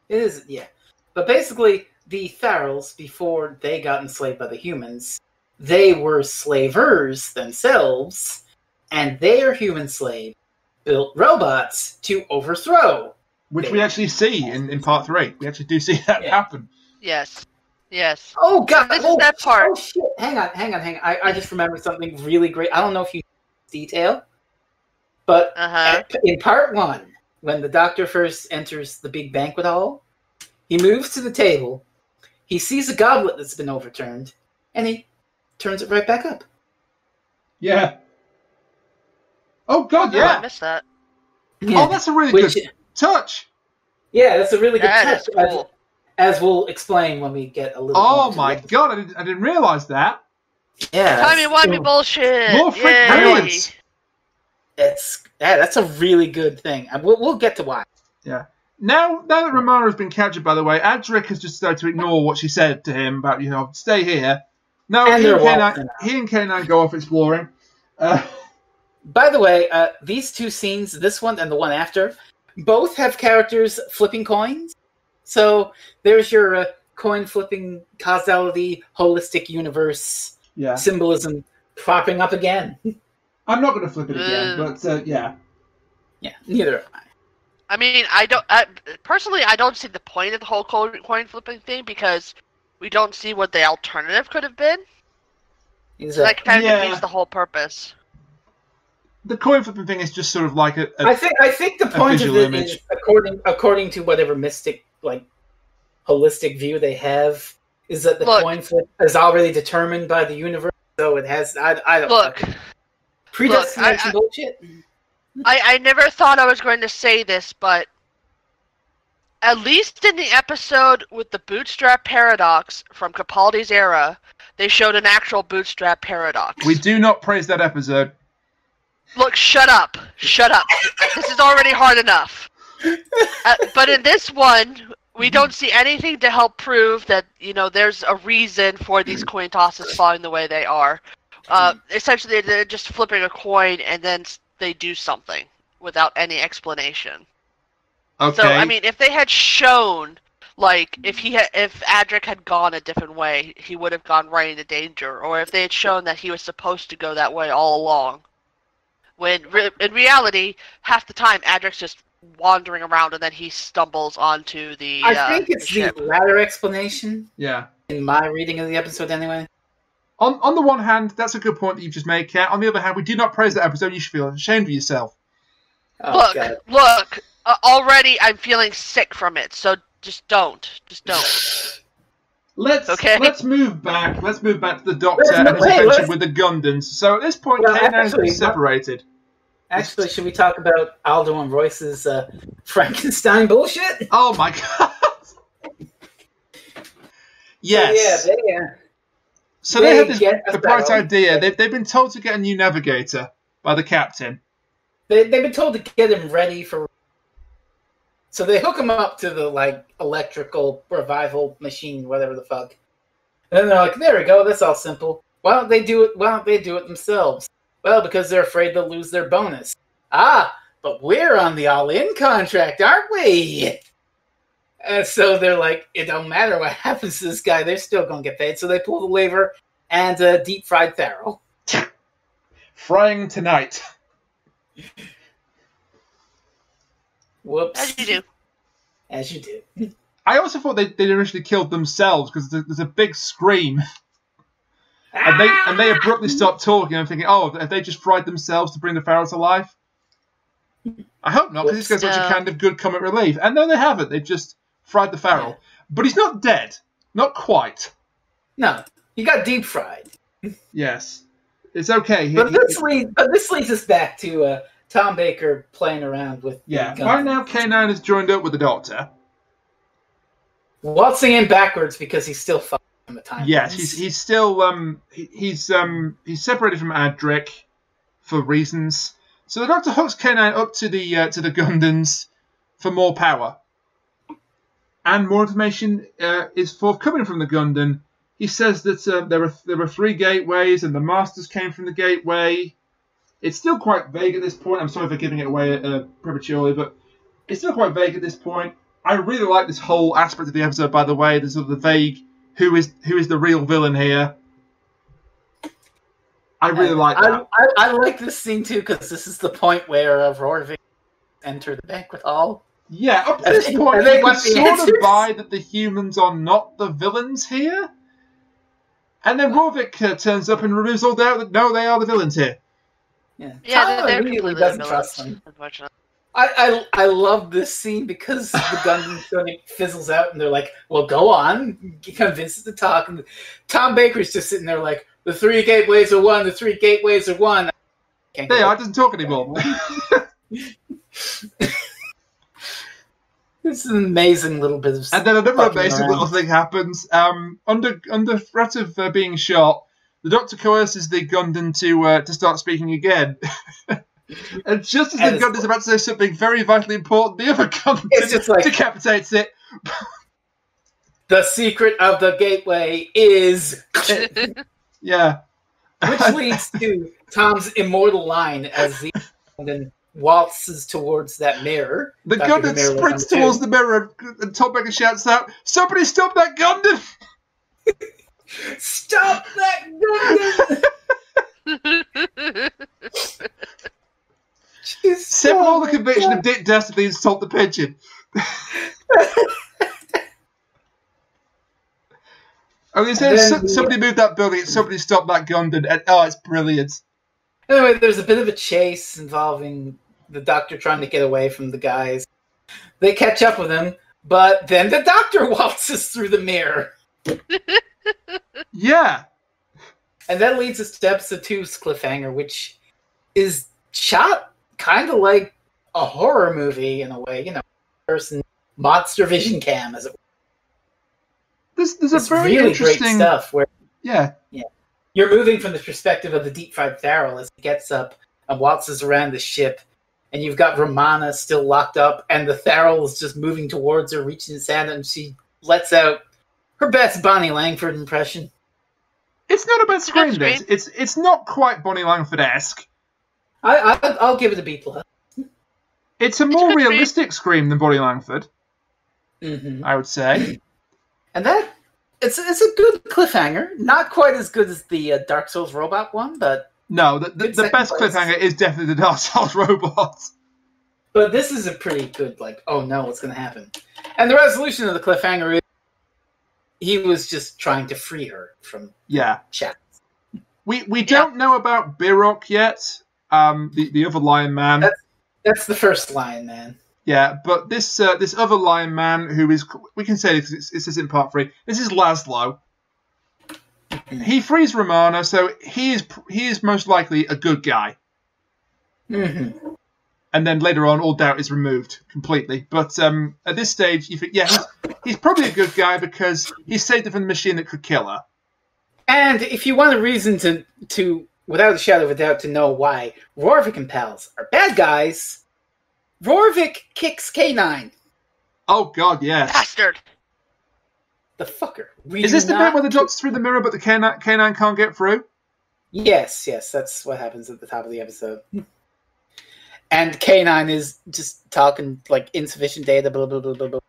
It is, yeah. But basically, the Tharals, before they got enslaved by the humans, they were slavers themselves, and their human slave built robots to overthrow. Which we actually see in part 3. We actually do see that happen. Yes. Yes. Oh, God. This is that part. Oh, shit. Hang on. I just remembered something really great. I don't know if you know this detail, but in part 1, when the Doctor first enters the big banquet hall, he moves to the table, he sees a goblet that's been overturned, and he turns it right back up. Yeah. Oh, God, yeah. I missed that. Oh, that's a really good touch. Yeah, that's a really good touch. Is cool. As we'll explain when we get a little. Oh my God! I didn't realize that. Yeah. Timey-wimey bullshit. More freak brilliance. That's a really good thing. We'll get to why. Yeah. Now that Romana has been captured, by the way, Adric has just started to ignore what she said to him about stay here. No, he and K9 go off exploring. By the way, these two scenes, this one and the one after, both have characters flipping coins. So there's your coin flipping causality, holistic universe symbolism propping up again. I'm not going to flip it again, but yeah. Yeah, neither am I. I mean, personally, I don't see the point of the whole coin flipping thing because we don't see what the alternative could have been. Exactly. So that kind of defeats the whole purpose. The coin flipping thing is just sort of like I think the point of it is according to whatever mystic holistic view they have is that the coin flip is already determined by the universe, so it has I don't know. Predestination bullshit. I never thought I was going to say this, but at least in the episode with the bootstrap paradox from Capaldi's era, they showed an actual bootstrap paradox. We do not praise that episode. Look, shut up. Shut up. This is already hard enough. But in this one, we don't see anything to help prove that, there's a reason for these coin tosses falling the way they are. Essentially, they're just flipping a coin and then they do something without any explanation. Okay. So, I mean, if they had shown, if Adric had gone a different way, he would have gone right into danger. Or if they had shown that he was supposed to go that way all along. When, in reality, half the time, Adric's just wandering around, and then he stumbles onto the. I think it's the ship. latter explanation. Yeah. In my reading of the episode, anyway. On the one hand, that's a good point that you've just made, Kat. On the other hand, we do not praise that episode. You should feel ashamed of yourself. Oh, God. Look. Already, I'm feeling sick from it. So just don't. Just don't. Let's move back. Let's move back to the Doctor and his adventure with the Gundams. So at this point, K9 has been separated. Actually, should we talk about Aldo and Royce's Frankenstein bullshit? Oh my God! Yes. So they had the bright idea. They've been told to get a new navigator by the captain. They've been told to get him ready for. So they hook him up to the electrical revival machine, whatever the fuck. And they're like, "There we go. That's all simple." Why don't they do it? Why don't they do it themselves? Well, because they're afraid they'll lose their bonus. But we're on the all-in contract, aren't we? And so they're like, it don't matter what happens to this guy, they're still going to get paid. So they pull the lever and deep-fried Farrell. Frying tonight. Whoops. As you do. As you do. I also thought they'd initially killed themselves because there's a big scream. And they abruptly stopped talking. I'm thinking, have they just fried themselves to bring the Farrell to life? I hope not, because this guy's such a kind of good comic relief. And no, they haven't. They've just fried the Farrell. Yeah. But he's not dead. Not quite. No, he got deep fried. Yes. It's okay. This leads us back to Tom Baker playing around with... Yeah, right now K9 has joined up with the Doctor. Waltzing in backwards because he's still fucking the time. Yes, he's still... he's separated from Adric for reasons... So the Doctor hooks K9 up to the Gundams for more power, and more information is forthcoming from the Gundam. He says that there were 3 gateways, and the Masters came from the gateway. It's still quite vague at this point. I'm sorry for giving it away prematurely, but it's still quite vague at this point. I really like this whole aspect of the episode. By the way, there's sort of the vague who is the real villain here. I really like that. I like this scene too because this is the point where Rorvik enter the banquet hall. Yeah, up to this point, you can sort of buy that the humans are not the villains here. And then Rorvik turns up and removes all doubt that no, they are the villains here. Yeah, they're really doesn't trust them. Unfortunately. I love this scene because the Gundam sort of fizzles out and they're like, well, go on. He convinces to talk. And Tom Baker's just sitting there like, the 3 gateways are 1, the 3 gateways are 1. It doesn't talk anymore. This is an amazing little bit of... And then another amazing little thing happens. Under threat of being shot, the Doctor coerces the Gundam to start speaking again. And just as the Gundam's about to say something very vitally important, the other Gundam decapitates it. The secret of the gateway is... Yeah. Which leads to Tom's immortal line as the Gundam waltzes towards that mirror. The Gundam sprints towards the mirror and Tom Baker shouts out, "Somebody stop that Gundam!" Stop that Gundam! Except for all the conviction of Dick Dastardly and Salt the Pigeon. Somebody moved that building, somebody stopped that Gundam, and it's brilliant. Anyway, there's a bit of a chase involving the Doctor trying to get away from the guys. They catch up with him, but then the Doctor waltzes through the mirror. Yeah. And that leads us to episode 2's cliffhanger, which is shot kind of like a horror movie in a way, person monster vision cam, as it were. There's a very really interesting great stuff where you're moving from the perspective of the deep fried Farrell as he gets up and waltzes around the ship, and you've got Romana still locked up, and the Farrell is just moving towards her, reaching his hand, and she lets out her best Bonnie Langford impression. It's not a bad scream. It's not quite Bonnie Langford-esque. I'll give it a B+. It's a more realistic scream than Bonnie Langford. Mm-hmm. I would say. And that it's a good cliffhanger. Not quite as good as the Dark Souls robot one, but no, the best cliffhanger is definitely the Dark Souls robot. But this is a pretty good, like, oh no, what's going to happen? And the resolution of the cliffhanger is he was just trying to free her from chat. We don't know about Birok yet, the other Lion Man. That's the first Lion Man. Yeah, but this other Lion Man who is, we can say this is in part 3. This is Laszlo. He frees Romana, so he is most likely a good guy. Mm-hmm. And then later on, all doubt is removed completely. But at this stage, you think, yeah, he's probably a good guy because he saved her from the machine that could kill her. And if you want a reason to without a shadow of a doubt, to know why Rorvik and pals are bad guys, Rorvik kicks K9. Oh, God, yes. Bastard! The fucker. Is this the bit where the Doctor's through the mirror, but the K9 can't get through? Yes, that's what happens at the top of the episode. And K9 is just talking, like, insufficient data, blah, blah, blah, blah, blah.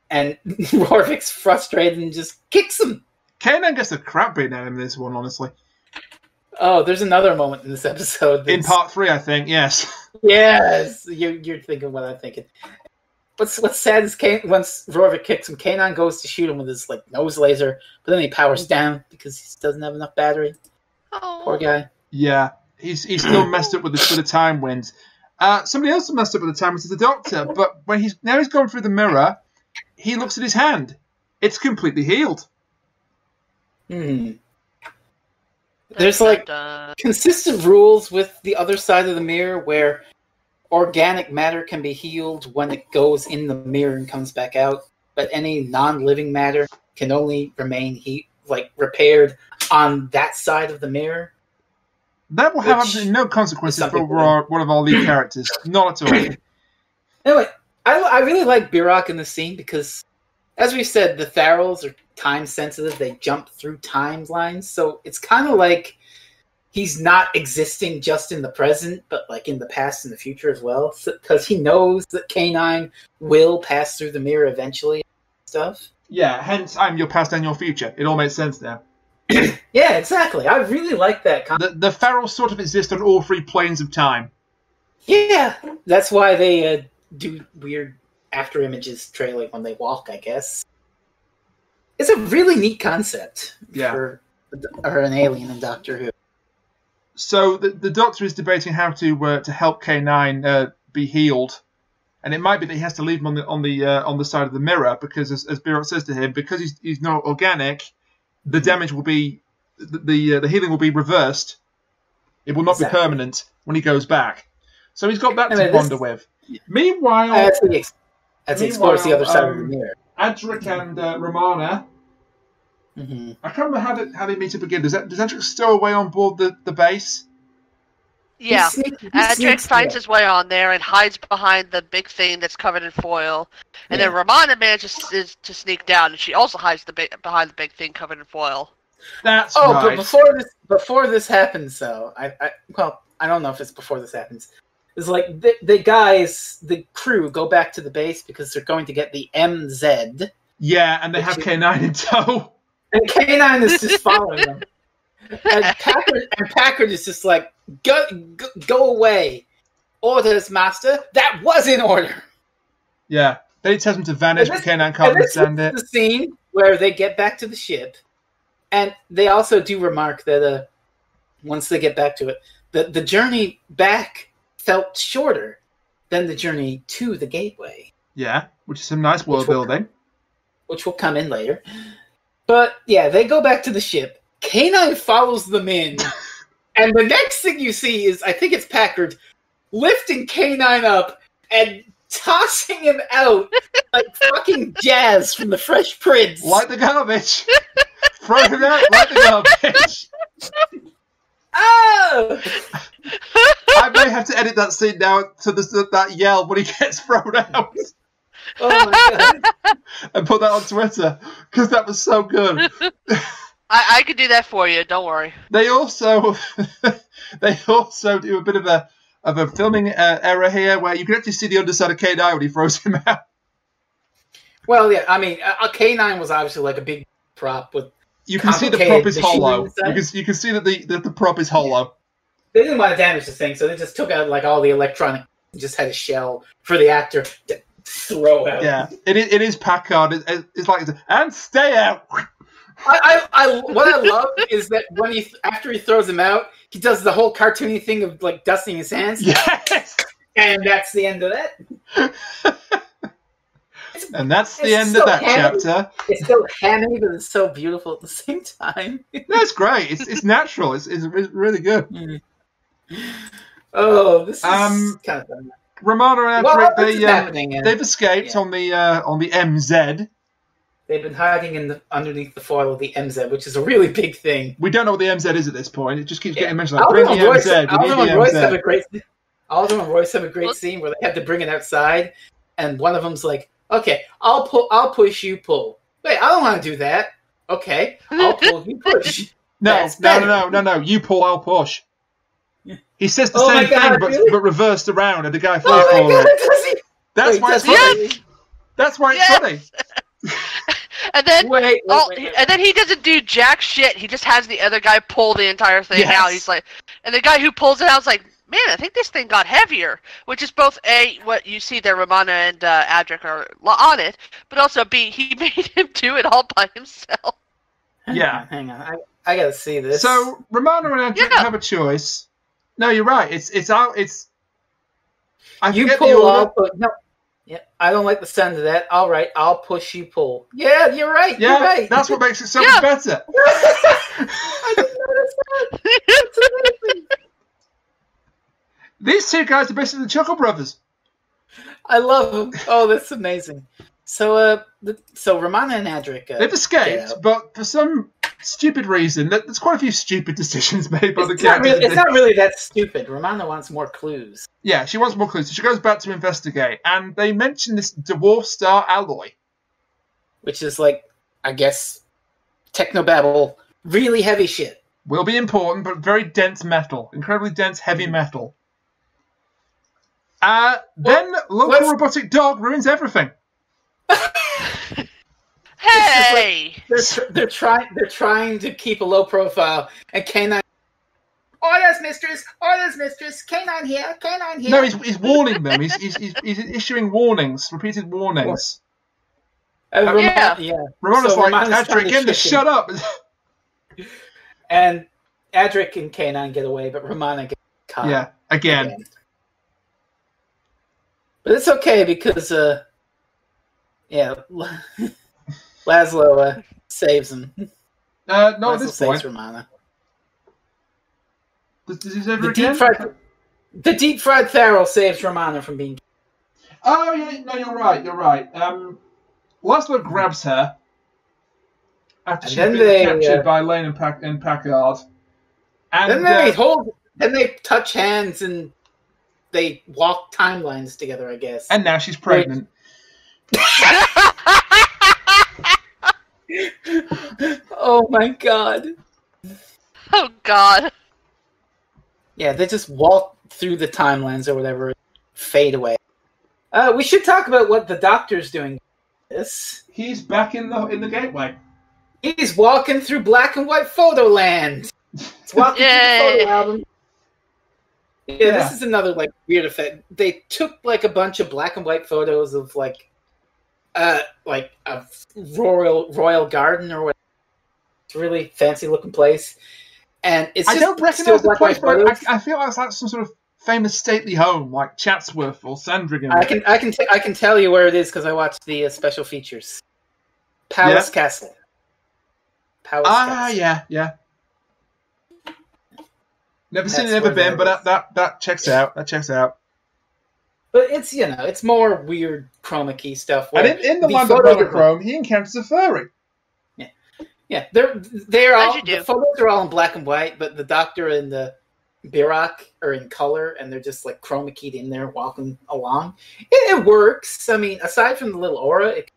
And Rorvik's frustrated and just kicks him. K9 gets the crap beaten out of him in this one, honestly. Oh, there's another moment in this episode. In part 3, I think, yes. Yes! You're thinking what I'm thinking. What's sad is once Rorvik kicks him, K9 goes to shoot him with his nose laser, but then he powers down because he doesn't have enough battery. Oh. Poor guy. Yeah, he's still messed up with the time winds. Somebody else messed up with the time winds is the Doctor, but when he's going through the mirror, he looks at his hand. It's completely healed. Hmm. There's consistent rules with the other side of the mirror where organic matter can be healed when it goes in the mirror and comes back out, but any non-living matter can only remain repaired on that side of the mirror. That will have absolutely no consequences for one of our lead characters. Not at all. Anyway, I really like Birok in the scene because, as we said, the Tharals are time sensitive. They jump through timelines, so it's kind of like he's not existing just in the present, but in the past and the future as well. Because he knows that K9 will pass through the mirror eventually. Stuff. Yeah, hence I'm your past and your future. It all makes sense now. Yeah, exactly. I really like that concept. The Tharals sort of exist on all 3 planes of time. Yeah, that's why they do weird after images trailing when they walk, I guess. It's a really neat concept for an alien in Doctor Who. So the Doctor is debating how to help K9 be healed, and it might be that he has to leave him on the side of the mirror because, as Birok says to him, because he's not organic, the damage will be the healing will be reversed. It will not be permanent when he goes back. So he's got that to ponder with. Meanwhile, as he explores the other side of the mirror, Adric and Romana. Mm-hmm. I can't remember how they meet up again. Does Adric stow away on board the base? Yeah, Adric finds his way on there and hides behind the big thing that's covered in foil, and then Romana manages to sneak down, and she also hides behind the big thing covered in foil. That's right. But before this happens, though, I don't know if it's before this happens. It's the crew go back to the base because they're going to get the MZ. Yeah, and they have K9 in tow. And K9 is just following them. And Packard is just like, go away. Orders, master. That was in order. Yeah. Then he tells him to vanish, but K9 can't understand it. This is the scene where they get back to the ship. And they also do remark that once they get back to it, the journey back felt shorter than the journey to the gateway. Yeah, which is some nice world building. Which will come in later. But, yeah, they go back to the ship. K9 follows them in. And the next thing you see is, I think it's Packard, lifting K9 up and tossing him out like fucking Jazz from the Fresh Prince. Like the garbage. Throw him out like the garbage. Oh! I may have to edit that scene now to that yell when he gets thrown out. Oh my god. And put that on Twitter, because that was so good. I could do that for you, don't worry. They also do a bit of a filming error here, where you can actually see the underside of K9 when he throws him out. Well, yeah, I mean, K9 was obviously like a big prop with. You can see the prop is hollow. You can see that the prop is hollow. They didn't want to damage the thing, so they just took out like all the electronic just had a shell for the actor to throw out. Yeah, it is Packard. It's like, and stay out. What I love is that when after he throws him out, he does the whole cartoony thing of like dusting his hands. Yes, and that's the end of that. And that's the end of that chapter. It's so hammy, but it's so beautiful at the same time. No, it's great. It's natural. It's really good. Mm. Oh, this is kind of fun. Romana and Adric, they've escaped on the MZ. They've been hiding underneath the foil of the MZ, which is a really big thing. We don't know what the MZ is at this point. It just keeps getting mentioned. Like, bring the MZ. Aldo and Royce have a great scene where they have to bring it outside, and one of them's like, "Okay, I'll push, you pull." Wait, I don't want to do that. Okay, I'll pull, you push. No. You pull, I'll push. He says the same thing, really? but reversed around, and the guy falls for it. Does he? That's why it's funny. That's why it's funny. And then, and then he doesn't do jack shit. He just has the other guy pull the entire thing out. He's like, and the guy who pulls it out is like, "Man, I think this thing got heavier." Which is both A, what you see there, Romana and Adric are on it, but also B, he made him do it all by himself. Hang on. I gotta see this. So Romana and Adric have a choice. No, you're right. It's out. You pull, I'll push. No. Yeah, I don't like the sound of that. All right, I'll push, you pull. Yeah, you're right. Yeah, you're right. That's what makes it so much better. I didn't notice that. That's amazing. These two guys are basically the Chuckle Brothers. I love them. Oh, that's amazing. So, Romana and Adric, they've escaped, but for some stupid reason, there's quite a few stupid decisions made by the characters. It's not really that stupid. Romana wants more clues. Yeah, she wants more clues. So she goes back to investigate, and they mention this dwarf star alloy, which is like, I guess, technobabble, really heavy shit. Will be important, but very dense metal, incredibly dense, heavy metal. Then local robotic dog ruins everything. Hey! Like, they're trying to keep a low profile, and K9. Orders, mistress! Orders, mistress! K9 here! K9 here! No, he's warning them. He's issuing warnings, repeated warnings. Romana's like, Adric, get the shut up! And Adric and K9 get away, but Romana gets caught. Yeah, again. But it's okay because, Laszlo saves him. Not Laszlo at this saves point. Romana. Does he save her again? The deep-fried Pharaoh saves Romana from being... Oh, yeah, no, you're right. Laszlo grabs her after she's been captured by Lane and Packard. And then they touch hands and they walk timelines together, I guess. And now she's pregnant. Oh my god. Oh god. Yeah, they just walk through the timelines or whatever, fade away. We should talk about what the Doctor's doing. He's back in the gateway. He's walking through black and white photo land. He's walking through the photo album. Yeah, this is another like weird effect. They took like a bunch of black and white photos of like a royal garden or whatever. It's a really fancy looking place, and it's. I don't recognize the place, but I feel like it's like some sort of famous stately home, like Chatsworth or Sandringham. I can tell you where it is because I watched the special features. Palace Castle. Castle. Yeah. Never seen it, never been, but that checks out. That checks out. But it's it's more weird chroma key stuff. And in the land of monochrome, he encounters a furry. Yeah. They're all the photos are all in black and white, but the Doctor and the Birak are in color, and they're just like chroma keyed in there, walking along. It works. I mean, aside from the little aura, it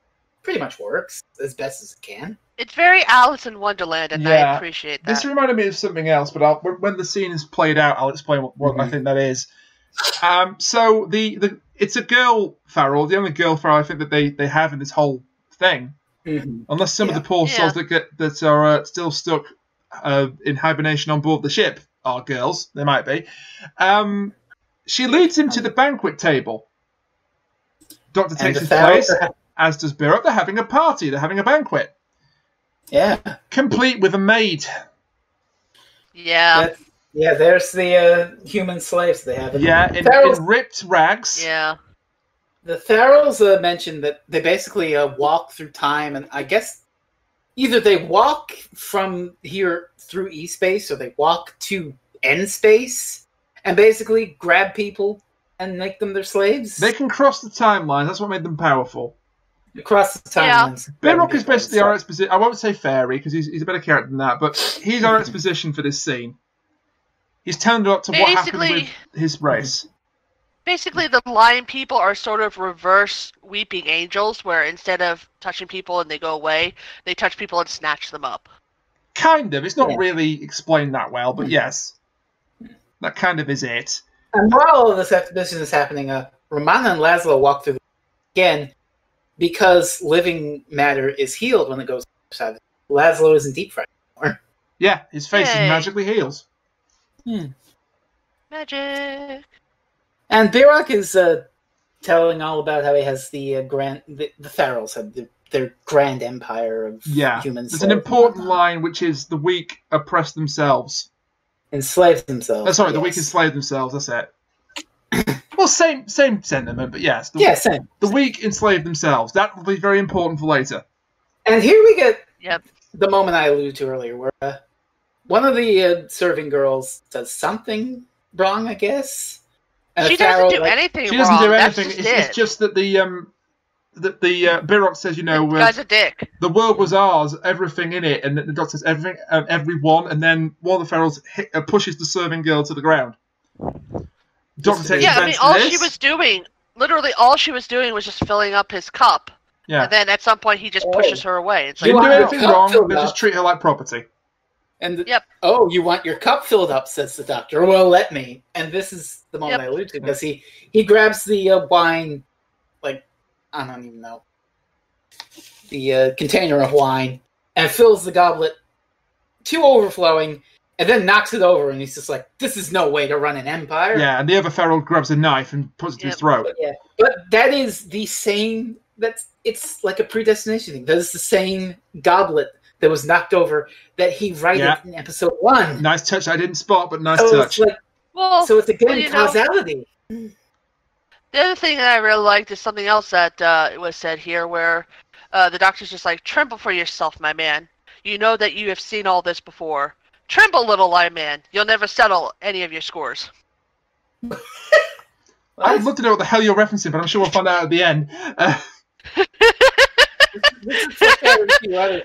pretty much works as best as it can. It's very Alice in Wonderland, and I appreciate that. This reminded me of something else, but when the scene is played out, I'll explain what I think that is. So it's a girl Farrell, the only girl Farrell I think that they have in this whole thing, unless some of the poor souls that are still stuck in hibernation on board the ship are girls. They might be. She leads him to the banquet table. Doctor takes his Pharaohs place, as does Birok. They're having a party. They're having a banquet. Yeah. Complete with a maid. Yeah. There's the human slaves they have. Yeah, in ripped rags. Yeah. The Pharaohs mentioned that they basically walk through time, and I guess either they walk from here through E-space, or they walk to N-space, and basically grab people and make them their slaves. They can cross the timelines. That's what made them powerful. Across the timelines. Yeah. Birok is basically our exposition. I won't say fairy, because he's a better character than that, but he's our exposition for this scene. He's telling up to what happened with his race. Basically, the lion people are sort of reverse weeping angels, where instead of touching people and they go away, they touch people and snatch them up. Kind of. It's not really explained that well, but yes. That kind of is it. And while all of this exhibition is happening, Romana and Laszlo walk through again, because living matter is healed when it goes outside. Laszlo isn't deep fried anymore. Yeah, his face magically heals. Magic. And Birok is telling all about how he has the Pharaohs have their grand empire of humans. There's an important line, which is the weak oppress themselves. Enslave themselves. The weak enslave themselves, that's it. Well, same sentiment, but yes. Same. The weak enslave themselves. That will be very important for later. And here we get the moment I alluded to earlier, where one of the serving girls does something wrong, I guess. And she doesn't do anything wrong. She doesn't do anything. That's it's just that the Birok says, the guy's a dick. The world was ours, everything in it, and the doctor says everything, everyone, and then one of the Pharaohs pushes the serving girl to the ground. Doctor takes offense to this. She was doing, literally all she was doing was just filling up his cup. Yeah. And then at some point he just pushes her away. It's she didn't do anything wrong, they just treat her like property. And you want your cup filled up, says the doctor. Well, let me. And this is the moment I alluded to, because he grabs the wine, like, I don't even know, the container of wine, and fills the goblet to overflowing, and then knocks it over, and he's just like, this is no way to run an empire. Yeah, and the other Pharaoh grabs a knife and puts it to his throat. But that is the same, it's like a predestination thing. That is the same goblet that was knocked over that he righted in episode 1. Nice touch. I didn't spot, but nice touch. So it's again causality. The other thing that I really liked is something else that was said here, where the doctor's just like, tremble for yourself, my man. You know that you have seen all this before. Tremble, little lion man. You'll never settle any of your scores. I'd love to know what the hell you're referencing, but I'm sure we'll find out at the end.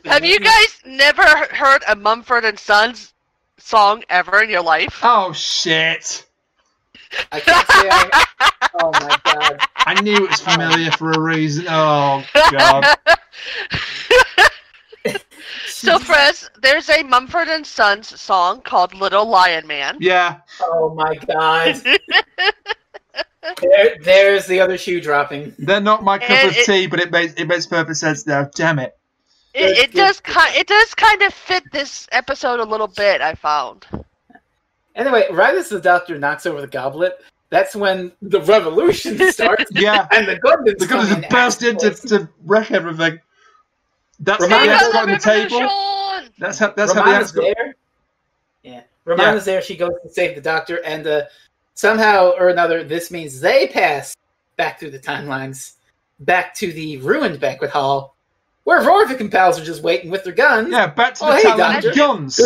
Have you guys never heard a Mumford & Sons song ever in your life? Oh, shit. I can't say oh, my God. I knew it was familiar for a reason. Oh, God. So, Frez, there's a Mumford & Sons song called Little Lion Man. Yeah. Oh, my God. There's the other shoe dropping. They're not my cup of tea, but it makes perfect sense now. Damn it. It does kind of fit this episode a little bit, I found. Anyway, right as the doctor knocks over the goblet, that's when the revolution starts. Yeah. And the goodness burst in to wreck everything. That's how the axe got on the table. That's how the axe got. Yeah. Romana's there. She goes to save the doctor, and somehow or another, this means they pass back through the timelines, back to the ruined banquet hall, where Rorvik and pals are just waiting with their guns. Yeah, back to the timeline with guns.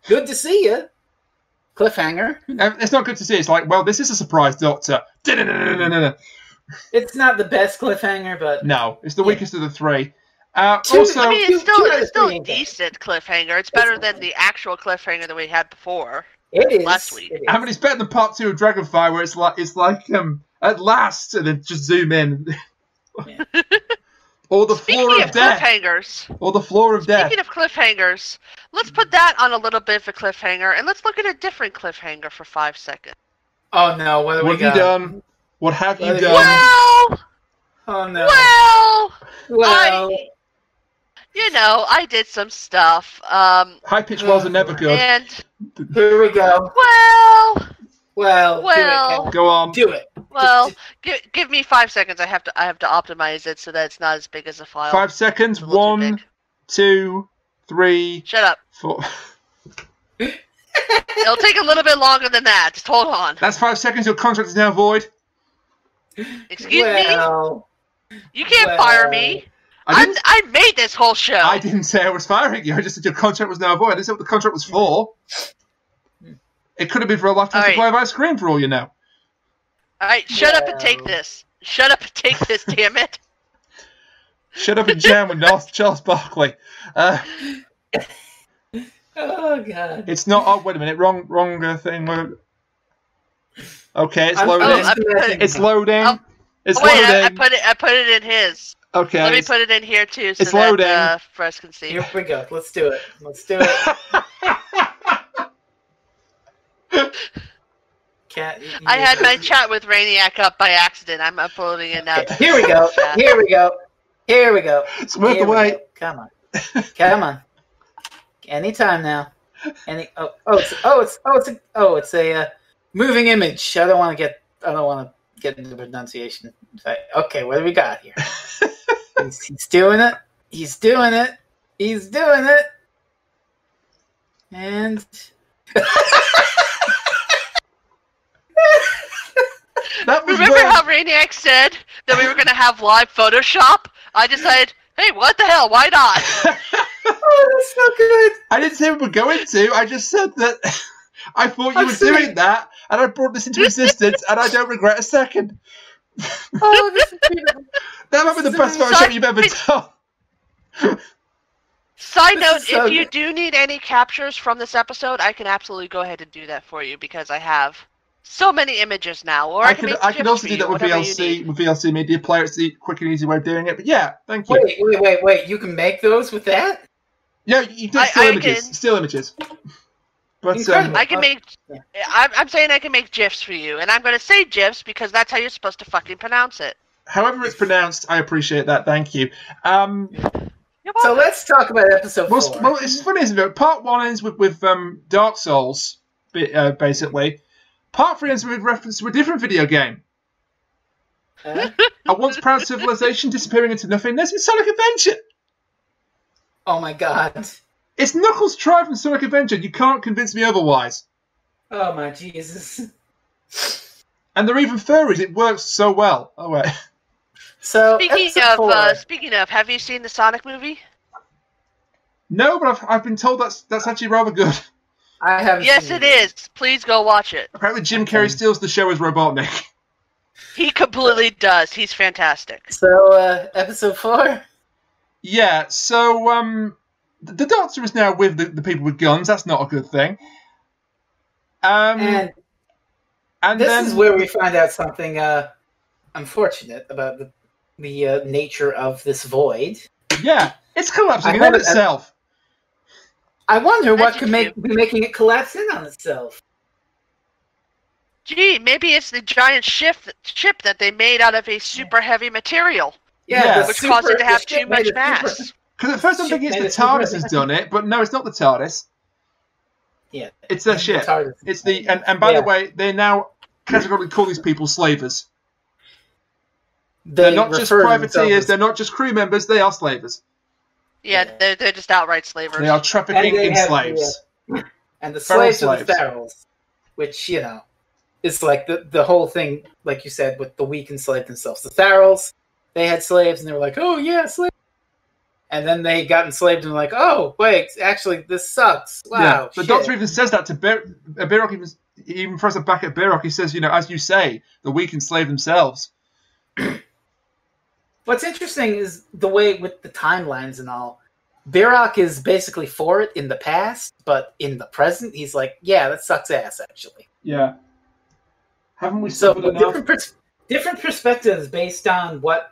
Good to see you. Cliffhanger. It's not good to see. It's like, well, this is a surprise, Doctor. It's not the best cliffhanger, but no, it's the weakest of the three. Also, I mean, it's still a decent cliffhanger. It's better than the actual cliffhanger that we had before. It is last week. I mean, it's better than part 2 of Dragonfire, where it's like at last, and then just zoom in. Yeah. Or the floor of death. Cliffhangers. Or the floor of death. Speaking of cliffhangers, let's put that on a little bit of a cliffhanger, and let's look at a different cliffhanger for 5 seconds. Oh no! What have you done? What have you done? Well, oh no! Well, I did some stuff. High pitched walls are never good. And here we go. Well, Well, do it, Cal. Go on. Do it. Well, give me 5 seconds. I have to optimize it so that it's not as big as a file. 5 seconds. It's a little too 1, big. 2, 3. Shut up. 4. It'll take a little bit longer than that. Just hold on. That's 5 seconds. Your contract is now void. Excuse well, me? You can't fire me. I made this whole show. I didn't say I was firing you. I just said your contract was now void. I didn't say what the contract was for. It could have been for a lifetime supply of ice cream, for all you know. Alright, shut up and take this. Shut up and take this, damn it. Shut up and jam with Charles Barkley. Oh, God. It's not... Oh, wait a minute. Wrong thing. Okay, it's loading. It's loading. It's loading. I put it in his. Okay. Let me put it in here, too, so it's loading. that Frez can see. Here we go. Let's do it. Let's do it. I had my chat with Rainiac up by accident. I'm uploading it now. Okay, here we go. Here we go. Here we go. It's worth the wait. Come on. Come on. Anytime now. It's a moving image. I don't want to get into the pronunciation. Okay, what do we got here? He's doing it. He's doing it. He's doing it. And remember how Rainiac said that we were going to have live Photoshop? I decided, hey, what the hell? Why not? Oh, that's so good. I didn't say we were going to. I just said that I thought you were doing that, and I brought this into existence, and I don't regret a second. Oh, this is beautiful. That might be the best Photoshop you've ever done. Side note, if you do need any captures from this episode, I can absolutely go ahead and do that for you, because I have so many images now. Or I can also do that with VLC Media Player. It's the quick and easy way of doing it. But yeah, thank you. Wait. You can make those with that? Yeah, you do still images. But I can make. I'm saying I can make GIFs for you, and I'm going to say GIFs because that's how you're supposed to fucking pronounce it. However it's pronounced, I appreciate that. Thank you. So let's talk about episode 4. Well, it's funny, isn't it? Part 1 ends with Dark Souls, basically. Part 3 ends with reference to a different video game. A once proud civilization disappearing into nothingness. It's Sonic Adventure. Oh my God. It's Knuckles' tribe from Sonic Adventure. You can't convince me otherwise. Oh my Jesus. And they're even furries. It works so well. Oh wait. So speaking of, have you seen the Sonic movie? No, but I've been told that's actually rather good. I haven't. Yes, it is. Please go watch it. Apparently, Jim Carrey steals the show as Robotnik. He completely does. He's fantastic. So, episode 4. Yeah. So, the Doctor is now with the people with guns. That's not a good thing. And this is where we find out something unfortunate about the nature of this void. Yeah, it's collapsing in on itself. I wonder what could be making it collapse in on itself. Gee, maybe it's the giant ship that they made out of a super heavy material. Yeah, which caused it to have too much mass. Because at first I'm thinking it's the TARDIS has done it, but no, it's not the TARDIS. Yeah, it's their ship. It's the and by the way, they now categorically call these people slavers. They're not just privateers. They're not just crew members. They are slavers. Yeah, they're just outright slavers. They are trafficking in slaves. And the slaves are the pharaohs, which, you know, is like the whole thing, like you said, with the weak enslaved themselves. The pharaohs, they had slaves, and they were like, oh, yeah, slaves. And then they got enslaved and were like, oh, wait, actually, this sucks. Wow, yeah, the Doctor even says that to Barrock. Even throws it back at Barrock. He says, you know, as you say, the weak enslave themselves. What's interesting is the way with the timelines and all. Barrock is basically for it in the past, but in the present, he's like, yeah, that sucks ass, actually. Yeah. Haven't we suffered enough? Different perspectives based on what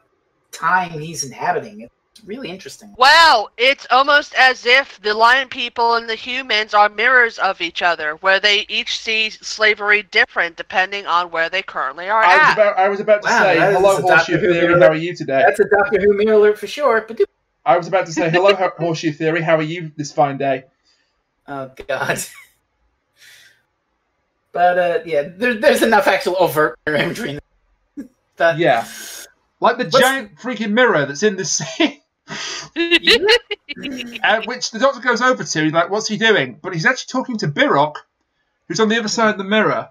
time he's inhabiting. It's really interesting. Wow, it's almost as if the Lion People and the humans are mirrors of each other, where they each see slavery different depending on where they currently are at. I was about to say, hello, Horseshoe Theory, how are you today? That's a Doctor Who mirror alert for sure. But I was about to say, hello, Horseshoe Theory, how are you this fine day? Oh, God. But yeah, there's enough actual overt imagery. That, yeah, like the giant freaking mirror that's in the scene. Which the Doctor goes over to. He's like, "What's he doing?" But he's actually talking to Birok, who's on the other side of the mirror.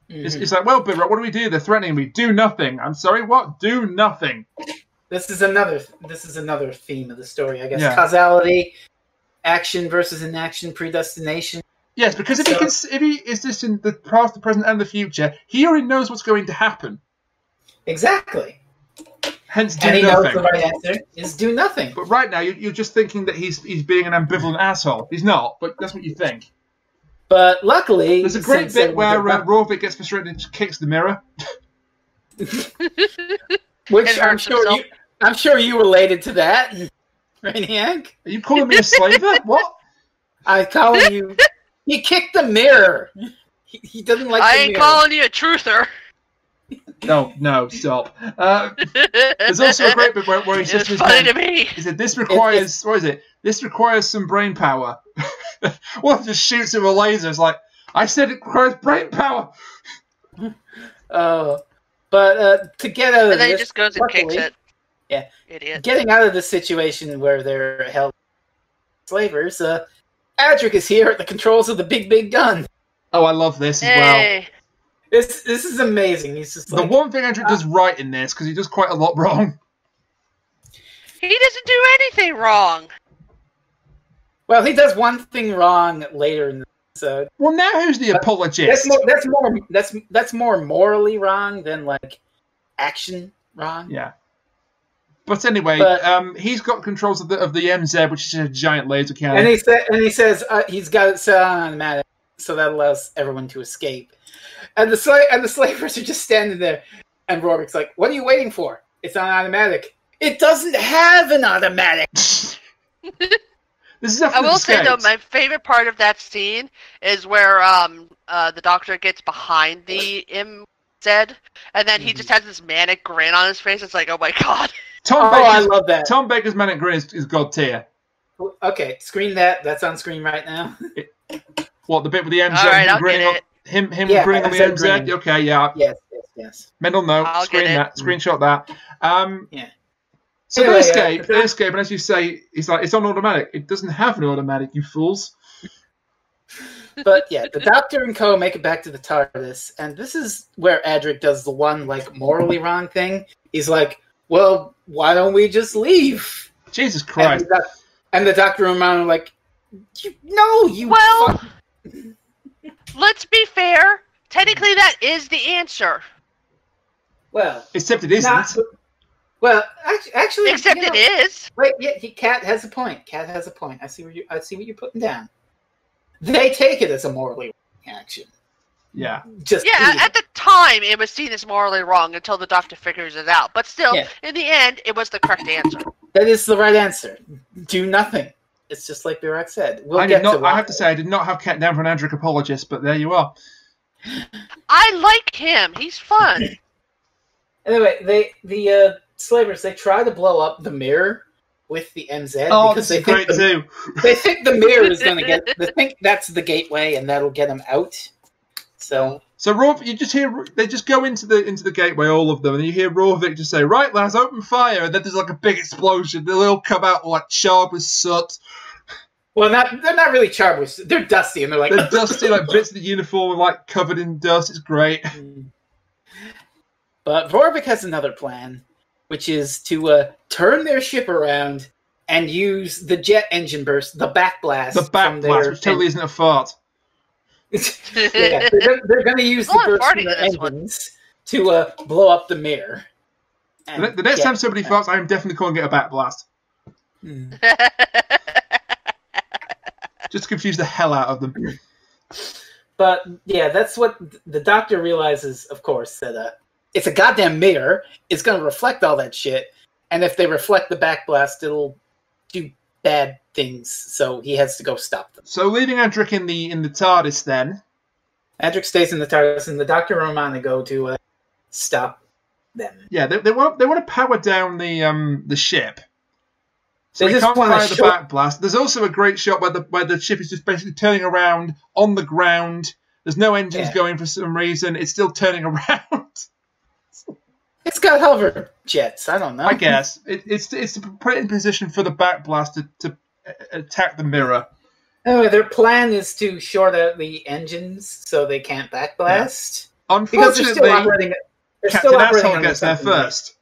He's like, "Well, Birok, what do we do? They're threatening me. Do nothing." I'm sorry, what? Do nothing. This is another theme of the story, I guess. Yeah. Causality, action versus inaction, predestination. Yes, because if he is this in the past, the present, and the future, he already knows what's going to happen. Exactly. Hence, do and he nothing. knows the right answer is do nothing. But right now, you're just thinking that he's being an ambivalent asshole. He's not, but that's what you think. But luckily, there's a great bit where Rovik gets frustrated and kicks the mirror. Which I'm sure you related to that, Rainiac. Are you calling me a slaver? What? I'm calling you. He kicked the mirror. He doesn't like. I the ain't mirror. calling you a truther. No, stop. There's also a great bit where he says, "It's funny to me." He said, "This requires what is it? This requires some brain power." Well, just shoots him with a laser. It's like, I said it requires brain power. But to get out of this, and then he just goes and kicks it. Yeah, idiot. Getting out of this situation where they're held slavers, Adric is here at the controls of the big gun. Oh, I love this as well. This is amazing. He's just the one thing Adric does right in this, because he does quite a lot wrong. He doesn't do anything wrong. Well, he does one thing wrong later in the episode. Well, now who's the apologist? That's more morally wrong than like action wrong. Yeah. But anyway, he's got controls of the MZ, which is a giant laser cannon. And he says he's got it set on automatic, so that allows everyone to escape. And the slavers are just standing there, and Rorik's like, "What are you waiting for? It's on automatic." It doesn't have an automatic. This is I will say though, my favorite part of that scene is where the Doctor gets behind the MZ, and then he just has this manic grin on his face. It's like, oh my god. I love that. Tom Baker's manic grin is god tier. Okay, screen that. That's on screen right now. What, the bit with the MZ? All right, I'll get it. Him grinning on the MZ? Green. Okay, yeah. Yes. Mental note, I'll screen that, screenshot that. Yeah. So anyway, they escape, and as you say, he's like, it's on automatic. It doesn't have an automatic, you fools. But yeah, the Doctor and Co make it back to the TARDIS, and this is where Adric does the one like morally wrong thing. He's like, well, why don't we just leave? Jesus Christ. And the Doctor and Romana are like, Well, let's be fair. Technically, that is the answer. Well, except it isn't. Well, actually, except it is. Wait, yeah, Cat has a point. I see what you're putting down. They take it as a morally wrong action. Yeah. At the time, it was seen as morally wrong until the Doctor figures it out. But still, in the end, it was the correct answer. That is the right answer. Do nothing. It's just like Birok said. I have to say, I did not have Cat down for an Adric apologist, but there you are. I like him. He's fun. Anyway, the slavers, they try to blow up the mirror with the MZ. Oh, this is great too. They think the mirror is going to they think that's the gateway and that'll get them out. So Rovik, you just hear, they just go into the gateway, all of them, and you hear Rovik just say, right, lads, open fire, and then there's like a big explosion. They'll all come out like charred with soot. Well, they're not really charred with soot. They're dusty, and they're dusty, like bits of the uniform are like covered in dust. It's great. But Rorvik has another plan, which is to turn their ship around and use the jet engine burst, the backblast. The backblast, which totally isn't a fart. They're going to use the burst from their engines to blow up the mirror. The next time somebody farts, I am definitely calling it a backblast. Just to confuse the hell out of them. But yeah, that's what the Doctor realizes, of course, that it's a goddamn mirror. It's going to reflect all that shit. And if they reflect the backblast, it'll do bad things. So he has to go stop them. So leaving Adric in the TARDIS then. Adric stays in the TARDIS and the Doctor and Romana go to stop them. Yeah, they want to power down the ship. So they we just can't fire the backblast. There's also a great shot where the ship is just basically turning around on the ground. There's no engines going for some reason. It's still turning around. It's got hover jets. I don't know. I guess it's to put it in position for the backblast to attack the mirror. Anyway, their plan is to short out the engines so they can't backblast. Yeah. Unfortunately, Captain Asshole gets there first.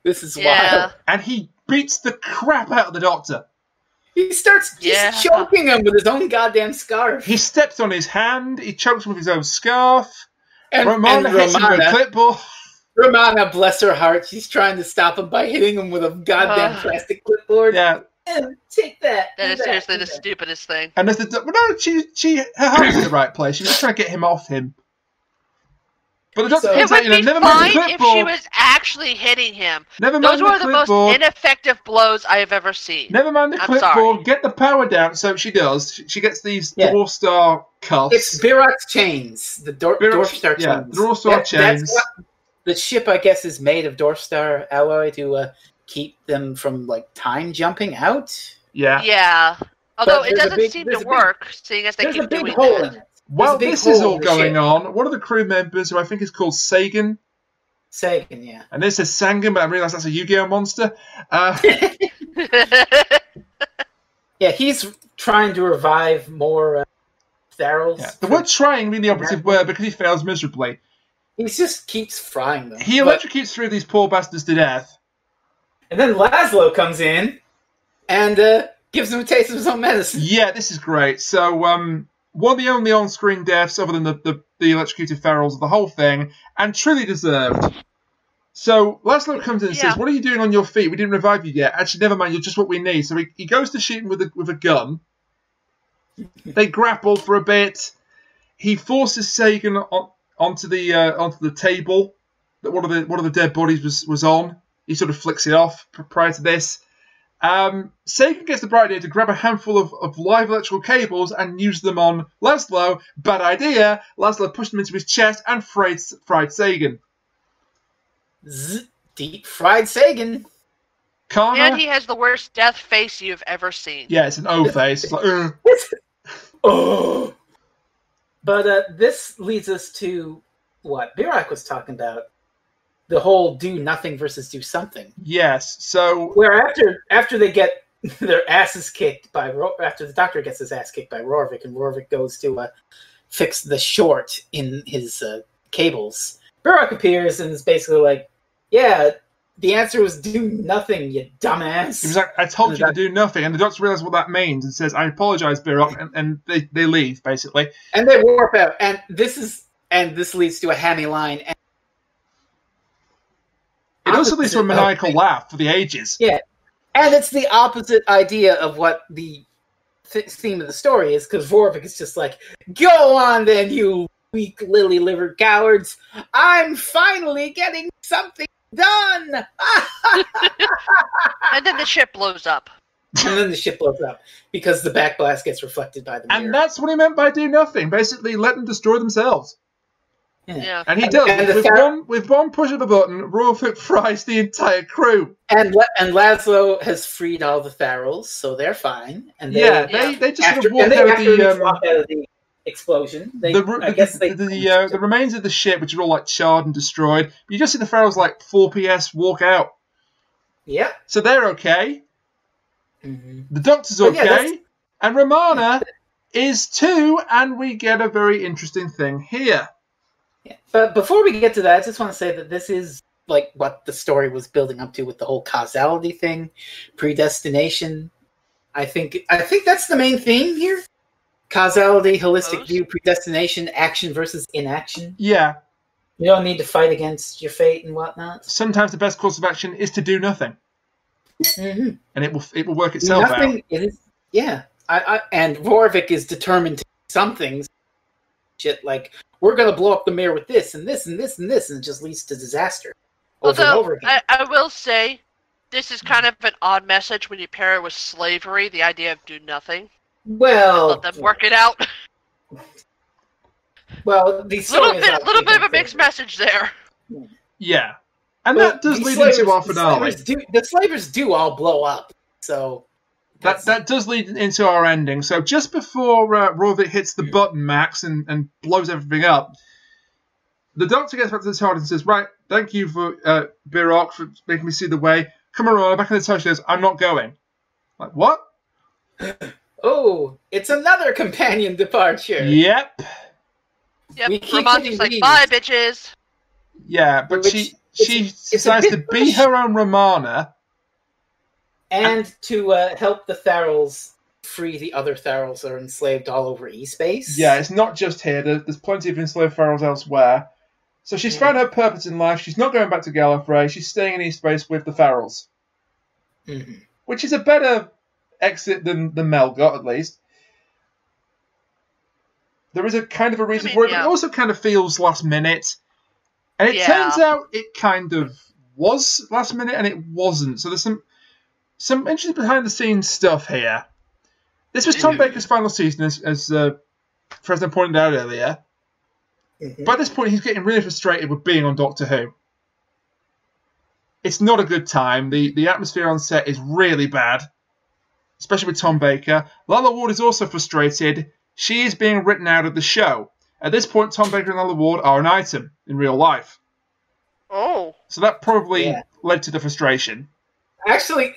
This is wild. And he beats the crap out of the Doctor. He starts just choking him with his own goddamn scarf. He steps on his hand. He chokes him with his own scarf. And Romana hits him with a clipboard. Romana, bless her heart, she's trying to stop him by hitting him with a goddamn plastic clipboard. Yeah. And take that. That is seriously the stupidest thing. And there's her heart's in the right place. She's just trying to get him off him. But the Doctor it would be never fine mind the if she was actually hitting him. Never mind Those were the most ineffective blows I have ever seen. Never mind the clipboard. Sorry. Get the power down. So she does. She gets these Dwarf Star cuffs. It's Birok's chains. The Dwarf Star chains. Yeah, Dwarf Star chains. The ship, I guess, is made of Dwarf Star alloy to keep them from time jumping out. Yeah. Yeah. Although it doesn't seem to work, seeing as they keep doing that. There's a big hole in it. While this is all going on, one of the crew members, who I think is called Sagan. Sagan, yeah. And this is Sangan, but I realise that's a Yu-Gi-Oh monster. Yeah, he's trying to revive more Tharals. Yeah. The word trying being the operative word because he fails miserably. He just keeps frying them. He electrocutes through these poor bastards to death. And then Laszlo comes in and gives him a taste of his own medicine. Yeah, this is great. So, one of the only on-screen deaths other than the electrocuted ferals of the whole thing, and truly deserved. So Laszlo comes in and says, "What are you doing on your feet? We didn't revive you yet. Actually, never mind. You're just what we need." So he goes to shoot him with a gun. They grapple for a bit. He forces Sagan onto the table that one of the dead bodies was on. He sort of flicks it off prior to this. Sagan gets the bright idea to grab a handful of live electrical cables and use them on Laszlo. Bad idea. Laszlo pushed them into his chest and fried Sagan. Deep fried Sagan. Kana, and he has the worst death face you've ever seen. Yeah, it's an O face. It's like, oh. But this leads us to what Birok was talking about. The whole do nothing versus do something. Yes, so... Where after they get their asses kicked by... After the Doctor gets his ass kicked by Rorvik, and Rorvik goes to fix the short in his cables, Birok appears and is basically like, yeah, the answer was do nothing, you dumbass. He was like, I told you to do nothing, and the Doctor realizes what that means and says, I apologize, Birok, and they leave, basically. And they warp out, and this leads to a hammy line, and it also leads to a maniacal laugh for the ages. Yeah, and it's the opposite idea of what the theme of the story is, because Rorvik is just like, go on then, you weak lily-livered cowards. I'm finally getting something done! And then the ship blows up. And then the ship blows up, because the backblast gets reflected by the mirror. And that's what he meant by do nothing. Basically, let them destroy themselves. Yeah. And he does. And with one push of a button, Rorvik fries the entire crew. And Laszlo has freed all the Tharals, so they're fine. And they just sort of walk out of the explosion. The remains of the ship, which are all like charred and destroyed. But you just see the Tharals like 4 PS walk out. Yeah. So they're okay. Mm-hmm. The Doctor's okay. And Romana is too, and we get a very interesting thing here. Yeah. But before we get to that, I just want to say that this is like what the story was building up to with the whole causality thing, predestination. I think that's the main theme here. Causality, holistic view, predestination, action versus inaction. Yeah. You don't need to fight against your fate and whatnot. Sometimes the best course of action is to do nothing. Mm-hmm. And it will work itself out. It is, yeah. And Rorvik is determined to do some things. Shit like, we're going to blow up the mirror with this and this and this and this, and it just leads to disaster over and over again. I will say, this is kind of an odd message when you pair it with slavery, the idea of do nothing. Well... Let them work it out. Well, the little bit of a mixed message there. Yeah. And that does lead into our finale. The slavers do all blow up, so... That does lead into our ending. So just before Rovik hits the button, Max, and blows everything up, the Doctor gets back to the TARDIS and says, right, thank you for Birok for making me see the way. Come on, Romana, back in the TARDIS. She goes, I'm not going. Like, what? Oh, it's another companion departure. Yep. Romana's just like, bye, bitches. Yeah, but she decides to be her own Romana. And to help the Tharals free the other Tharals that are enslaved all over E-Space. Yeah, it's not just here. There's plenty of enslaved Tharals elsewhere. So she's found her purpose in life. She's not going back to Gallifrey. She's staying in E-Space with the Tharals. Mm-hmm. Which is a better exit than Mel got, at least. There is a kind of a reason for it, but it also kind of feels last minute. And it turns out it kind of was last minute, and it wasn't. So there's some interesting behind-the-scenes stuff here. This was Tom Baker's final season, as Frezno pointed out earlier. Mm-hmm. By this point, he's getting really frustrated with being on Doctor Who. It's not a good time. The atmosphere on set is really bad, especially with Tom Baker. Lalla Ward is also frustrated. She is being written out of the show. At this point, Tom Baker and Lalla Ward are an item in real life. Oh. So that probably led to the frustration. Actually,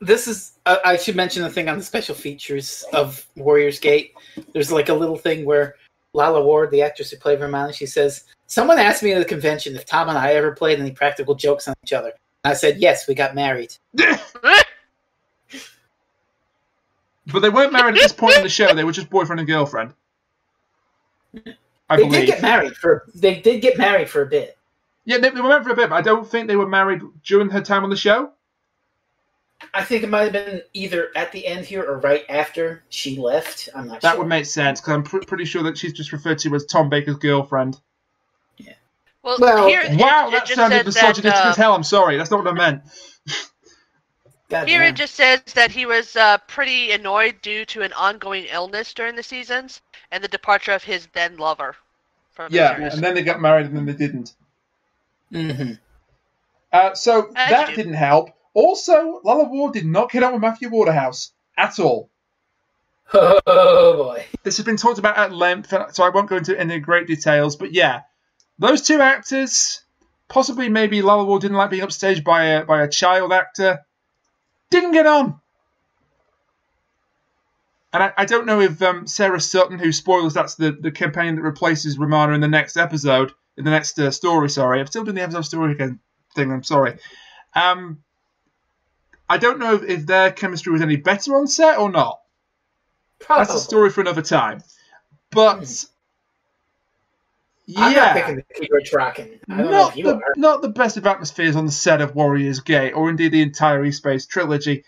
this is... I should mention the thing on the special features of Warriors Gate. There's like a little thing where Lalla Ward, the actress who played Romana, she says, someone asked me at the convention if Tom and I ever played any practical jokes on each other. And I said, yes, we got married. But they weren't married at this point in the show. They were just boyfriend and girlfriend. They did get married for a bit. Yeah, they were married for a bit, but I don't think they were married during her time on the show. I think it might have been either at the end here or right after she left. I'm not sure. That would make sense, because I'm pretty sure that she's just referred to as Tom Baker's girlfriend. Yeah. Well here, wow, that sounded misogynistic as hell. I'm sorry. That's not what I meant. Here it just says that he was pretty annoyed due to an ongoing illness during the seasons and the departure of his then lover. From the series. And then they got married and then they didn't. Mm-hmm. So that didn't help. Also, Lalla Ward did not get on with Matthew Waterhouse at all. Oh boy. This has been talked about at length, so I won't go into any great details. But yeah, those two actors, possibly maybe Lalla Ward didn't like being upstaged by a child actor, didn't get on. And I don't know if Sarah Sutton, who spoilers, that's the companion that replaces Romana in the next episode, in the next story, sorry. I'm still doing the episode story again thing, I'm sorry. I don't know if their chemistry was any better on set or not. Probably. That's a story for another time. But, I'm not picking the keeper tracking. Not the best of atmospheres on the set of Warriors Gate, or indeed the entire E-Space trilogy.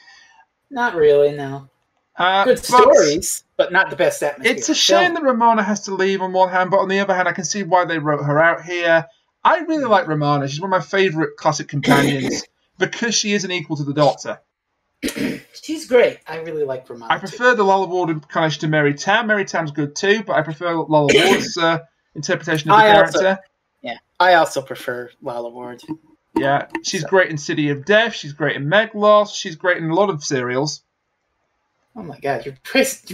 Not really, no. Good stories, but not the best atmosphere. It's a shame that Romana has to leave on one hand, but on the other hand, I can see why they wrote her out here. I really like Romana. She's one of my favourite classic companions because she is an equal to the Doctor. She's great. I really like Romana. I prefer the Lalla Ward incarnation to Mary Tam. Mary Tam's good too, but I prefer Lalla Ward's interpretation of the character. I also prefer Lalla Ward. Yeah, she's great in City of Death. She's great in Meglos. She's great in a lot of serials. Oh my god, you've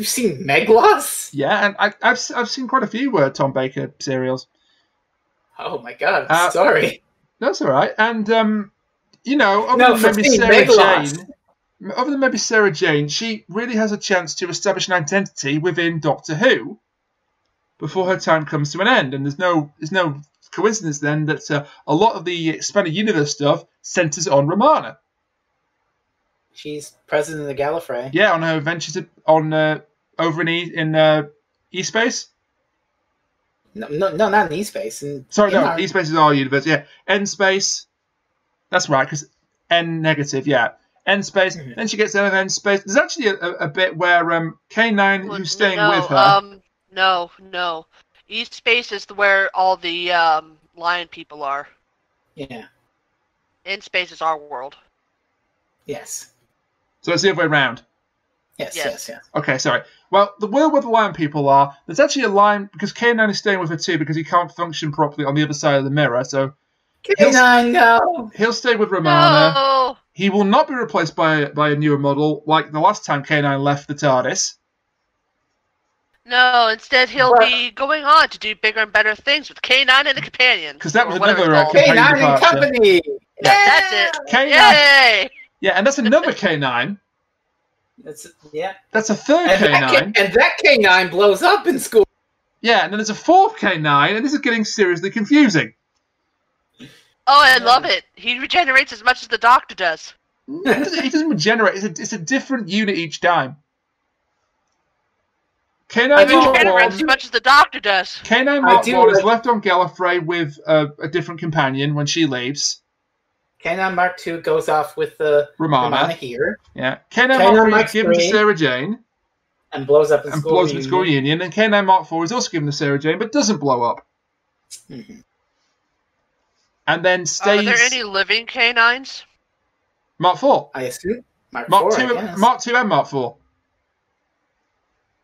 seen Meglos? Yeah, and I've seen quite a few Tom Baker serials. Oh my god, I'm sorry. That's all right. And other than maybe Sarah Jane, she really has a chance to establish an identity within Doctor Who before her time comes to an end. And there's no coincidence then that a lot of the expanded universe stuff centers on Romana. She's president of the Gallifrey. Yeah, on her adventures over in E-Space. No, not in E-Space. E-Space is our universe. Yeah, N-Space. That's right, because N-negative, yeah. N-Space. Mm-hmm. Then she gets out of N-Space. There's actually a bit where K9, who's staying with her... No. E-Space is where all the lion people are. Yeah. N-Space is our world. Yes. So it's the other way around? Yes. Okay, sorry. Well, the world where the lion people are, there's actually a lion, because K9 is staying with her too, because he can't function properly on the other side of the mirror, so... K9, no! He'll stay with Romana. No! He will not be replaced by a newer model like the last time K9 left the TARDIS. No, instead he'll be going on to do bigger and better things with K9 and the Companion. Because that was whatever another it's called. companion K9 and departure. Company! Yeah, that's it. K9. Yay! Yeah, and that's another K9. That's a third K9. And that K9 blows up in school. Yeah, and then there's a fourth K9, and this is getting seriously confusing. Oh, I love it. He regenerates as much as the Doctor does. He doesn't regenerate. It's a different unit each time. K9 He Mark regenerates as 1, much as the Doctor does. K9 Mark 1 is left on Gallifrey with a different companion when she leaves. K9 Mark 2 goes off with Romana here. Yeah. K9 Mark 3 is given to 3 Sarah Jane. And blows up in school reunion. And K9 Mark 4 is also given to Sarah Jane, but doesn't blow up. Mm-hmm. And then stays... Are there any living K9s? Mark 4. I assume. Mark 2 and Mark 4.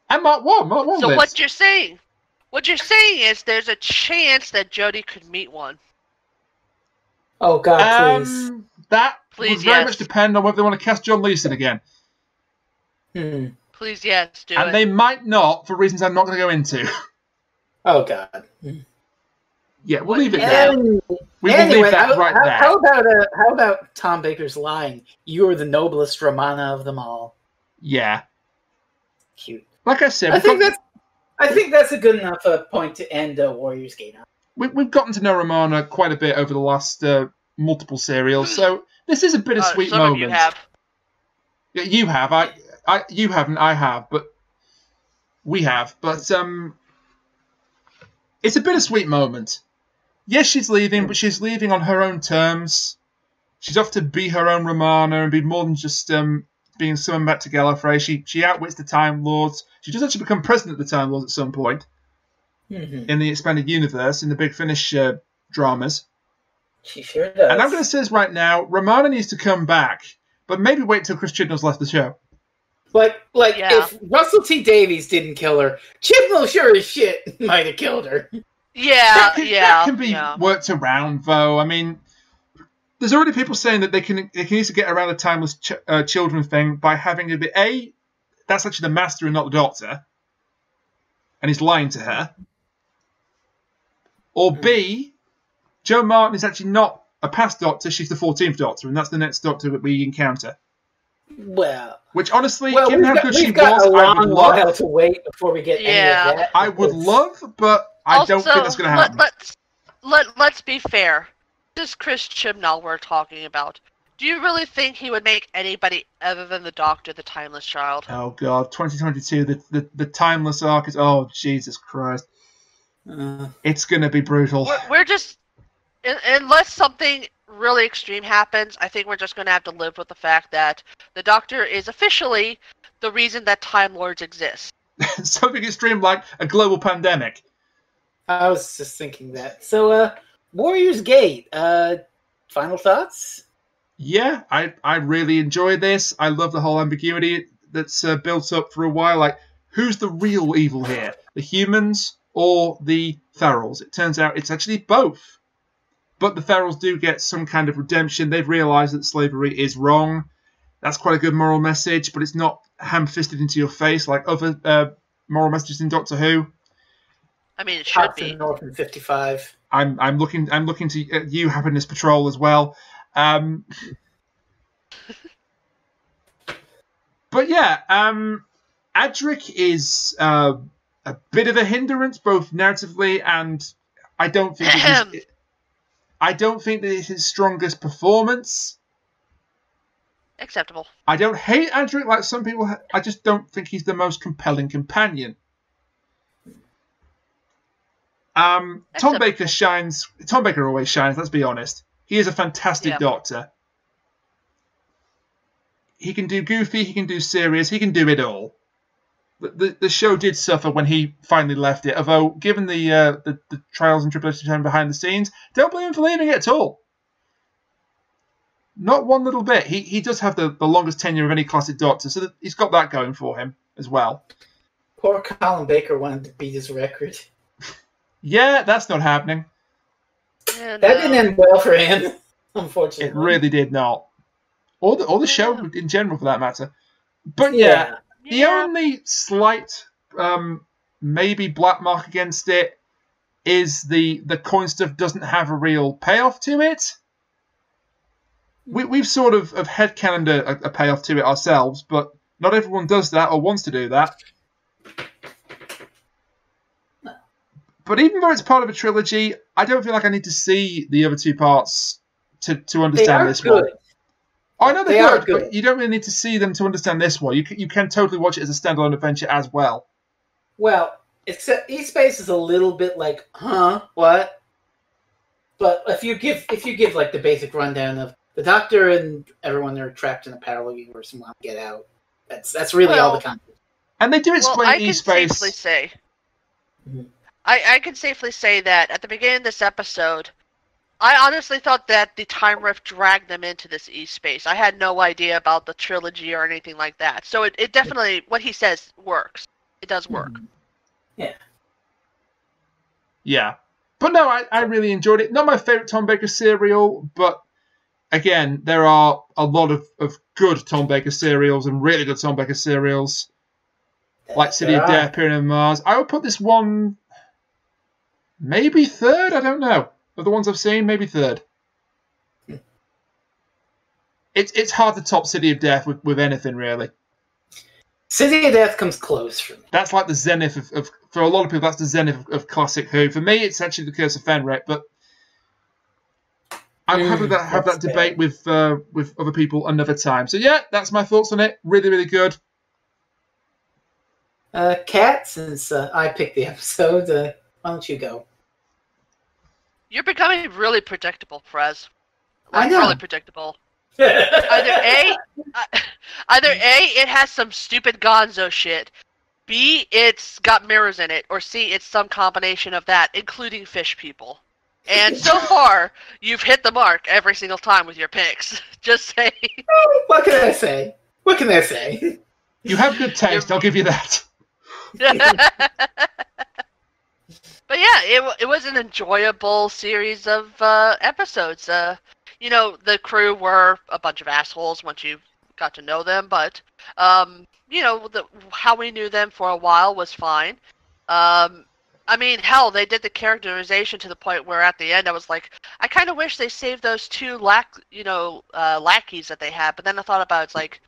And Mark 1. Mark 1 So lives. what you're saying is there's a chance that Jodie could meet one. Oh, God, please. That Please, would very yes. much depend on whether they want to cast John Leeson again. Please, yes, do And it. they might not, for reasons I'm not going to go into. Oh, God. Yeah, we'll leave it there. We will leave that right there. How about Tom Baker's line? You are the noblest Romana of them all. Yeah. Cute. Like I said, I think that's a good enough point to end Warriors Gate on. We've gotten to know Romana quite a bit over the last multiple serials, so this is a bittersweet some moment. Of you have. Yeah, you have. You haven't. I have, but we have. But it's a bittersweet moment. Yes, she's leaving, but she's leaving on her own terms. She's off to be her own Romana and be more than just being summoned back to Gallifrey. She outwits the Time Lords. She does actually become president of the Time Lords at some point. In the expanded universe, in the Big Finish dramas. She sure does. And I'm going to say this right now, Romana needs to come back, but maybe wait till Chris Chibnall's left the show. If Russell T Davies didn't kill her, Chibnall sure as shit might have killed her. Yeah, that can be worked around, though. I mean, there's already people saying that they can easily get around the timeless children thing by having it be that's actually the Master and not the Doctor, and he's lying to her. Or B, Jo Martin is actually not a past Doctor, she's the 14th Doctor, and that's the next Doctor that we encounter. Well, which honestly, given how good she was, a long while to wait before we get any of that. I would love, but I don't think that's going to happen. Let's be fair. This is Chris Chibnall we're talking about. Do you really think he would make anybody other than the Doctor the timeless child? Oh God, 2022, the timeless arc is. Oh Jesus Christ, it's going to be brutal. We're just, unless something really extreme happens, I think we're just going to have to live with the fact that the Doctor is officially the reason that Time Lords exist. Something extreme like a global pandemic. I was just thinking that. So, Warriors Gate, final thoughts? Yeah, I really enjoyed this. I love the whole ambiguity that's built up for a while. Like, who's the real evil here? The humans or the Ferals? It turns out it's actually both. But the Ferals do get some kind of redemption. They've realised that slavery is wrong. That's quite a good moral message, but it's not ham-fisted into your face like other moral messages in Doctor Who. I mean, it should be. North in 55. I'm looking to you Happiness Patrol as well. But yeah, Adric is a bit of a hindrance, both narratively and I don't think that it's his strongest performance. Acceptable. I don't hate Adric like some people. I just don't think he's the most compelling companion. Tom Baker shines. Tom Baker always shines. Let's be honest. He is a fantastic Doctor. He can do goofy. He can do serious. He can do it all. The show did suffer when he finally left it. Although, given the trials and tribulations behind the scenes, don't blame him for leaving it at all. Not one little bit. He does have the longest tenure of any classic Doctor, so he's got that going for him as well. Poor Colin Baker wanted to beat his record. Yeah, that's not happening. Yeah, that didn't end well for him, unfortunately. It really did not. or the show in general for that matter. But yeah. The only slight maybe black mark against it is the coin stuff doesn't have a real payoff to it. We've sort of headcanoned a payoff to it ourselves, but not everyone does that or wants to do that. But even though it's part of a trilogy, I don't feel like I need to see the other two parts to understand this one. I know they're good, but you don't really need to see them to understand this one. You can totally watch it as a standalone adventure as well. Well, except eSpace is a little bit like, huh, what? But if you give like the basic rundown of the Doctor and everyone are trapped in a parallel universe and want to get out, that's really all the content. And they do explain eSpace. I can safely say. Mm-hmm. I can safely say that at the beginning of this episode, I honestly thought that the time rift dragged them into this eSpace. I had no idea about the trilogy or anything like that. So it definitely, what he says works. It does work. Yeah. Yeah. But no, I really enjoyed it. Not my favourite Tom Baker serial, but again, there are a lot of good Tom Baker serials and really good Tom Baker serials. Like City of Death, Pyramid of Mars. I would put this one maybe third, I don't know. Of the ones I've seen, maybe third. It's hard to top City of Death with anything, really. City of Death comes close for me. That's like the zenith of for a lot of people, that's the zenith of classic Who. For me, it's actually the Curse of Fenric, but I'm happy to have that debate with other people another time. So yeah, that's my thoughts on it. Really, really good. Kat, since I picked the episode, why don't you go? You're becoming really predictable, Frez. I know. Really predictable. Either A, it has some stupid gonzo shit. B, it's got mirrors in it. Or C, it's some combination of that, including fish people. And so far, you've hit the mark every single time with your picks. Just saying. What can I say? What can I say? You have good taste, I'll give you that. But yeah, it was an enjoyable series of episodes. You know, the crew were a bunch of assholes once you got to know them, but you know, how we knew them for a while was fine. I mean, hell, they did the characterization to the point where at the end I was like, I kind of wish they saved those two lackeys that they had. But then I thought about it, it's like,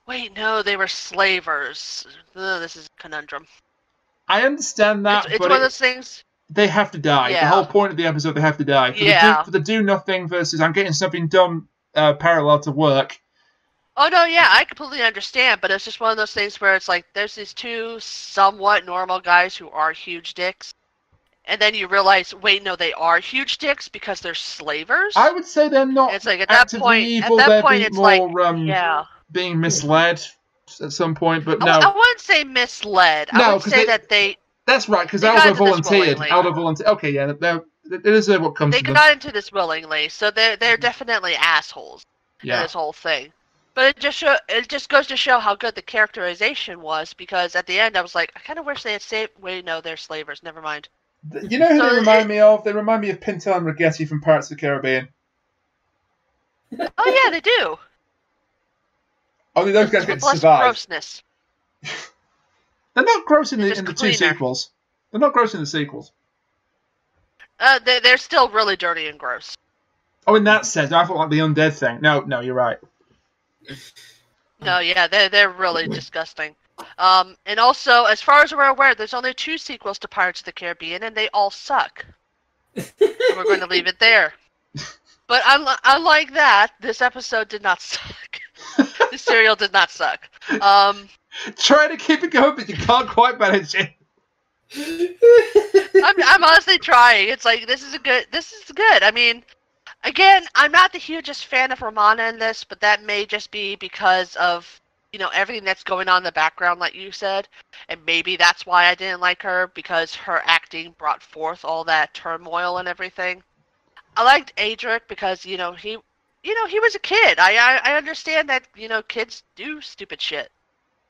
wait, no, they were slavers. Ugh, this is a conundrum. I understand that, it's but one of those things. They have to die. Yeah. The whole point of the episode, they have to die. For the do nothing versus I'm getting something done parallel to work. Oh no, yeah, I completely understand, but it's just one of those things where it's like there's these two somewhat normal guys who are huge dicks, and then you realize, wait, no, they are huge dicks because they're slavers. I would say they're not. It's like at that point, evil, it's more, like being misled at some point, but no. I wouldn't say misled. I would say that they. That's right, because Aldo volunteered. Okay, yeah, they deserve what comes to them. They got into this willingly, so they're definitely assholes in this whole thing. But it just goes to show how good the characterization was, because at the end I was like, I kind of wish they had saved. Wait, no, they're slavers. Never mind. You know who they remind me of? They remind me of Pinto and Rigetti from Pirates of the Caribbean. Oh yeah, they do. Only those guys get to survive. Grossness. They're not gross in the two sequels. They're not gross in the sequels. They're still really dirty and gross. Oh, in that sense, I thought like the undead thing. No, you're right. No, yeah, they're really disgusting. And also, as far as we're aware, there's only 2 sequels to Pirates of the Caribbean, and they all suck. And we're going to leave it there. But unlike that, this episode did not suck. This serial did not suck. Try to keep it going, but you can't quite manage it. I'm honestly trying. It's like this is good. I mean, again, I'm not the hugest fan of Romana in this, but that may just be because of everything that's going on in the background, like you said, and maybe that's why I didn't like her, because her acting brought forth all that turmoil and everything. I liked Adric because he was a kid. I understand that kids do stupid shit.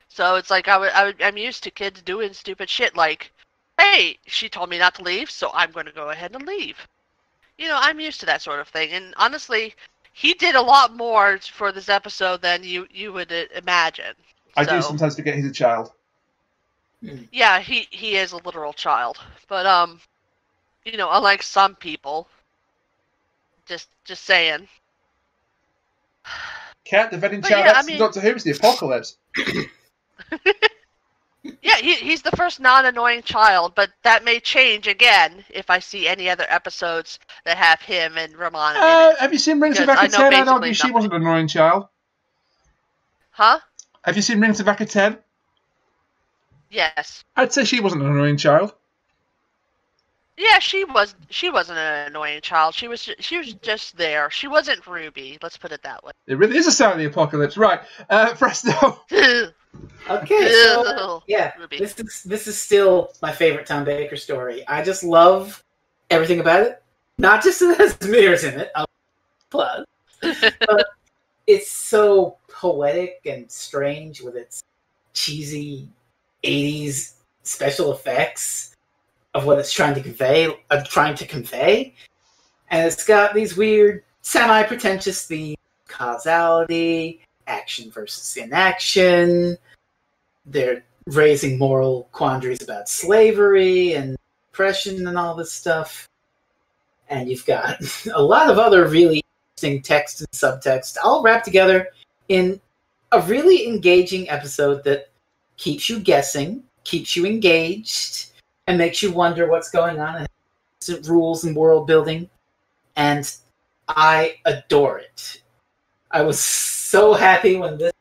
So it's like I'm used to kids doing stupid shit, like, hey, she told me not to leave, so I'm going to go ahead and leave. I'm used to that sort of thing. And honestly, he did a lot more for this episode than you would imagine. I do sometimes forget he's a child. Yeah, he is a literal child, but unlike some people, just saying. Cat, the vetting But child, yeah, that's Doctor Who's the Apocalypse. Yeah, he's the first non-annoying child, but that may change again if I see any other episodes that have him and Romana in it. Have you seen Rings of Because I know Akaten? I'd argue basically she nothing. wasn't an annoying child. Huh? Have you seen Rings of Akaten? Yes. I'd say she wasn't an annoying child. Yeah, she wasn't an annoying child. She was just there. She wasn't Ruby. Let's put it that way. It really is a sign of the apocalypse, right? Frezno. Okay, so yeah, Ruby. this is still my favorite Tom Baker story. I just love everything about it. Not just that it has mirrors in it, plus, but it's so poetic and strange with its cheesy 80s special effects of what it's trying to convey. And it's got these weird, semi-pretentious themes: causality, action versus inaction. They're raising moral quandaries about slavery and oppression and all this stuff. And you've got a lot of other really interesting text and subtext all wrapped together in a really engaging episode that keeps you guessing, keeps you engaged, and makes you wonder what's going on and rules and world building. And I adore it. I was so happy when this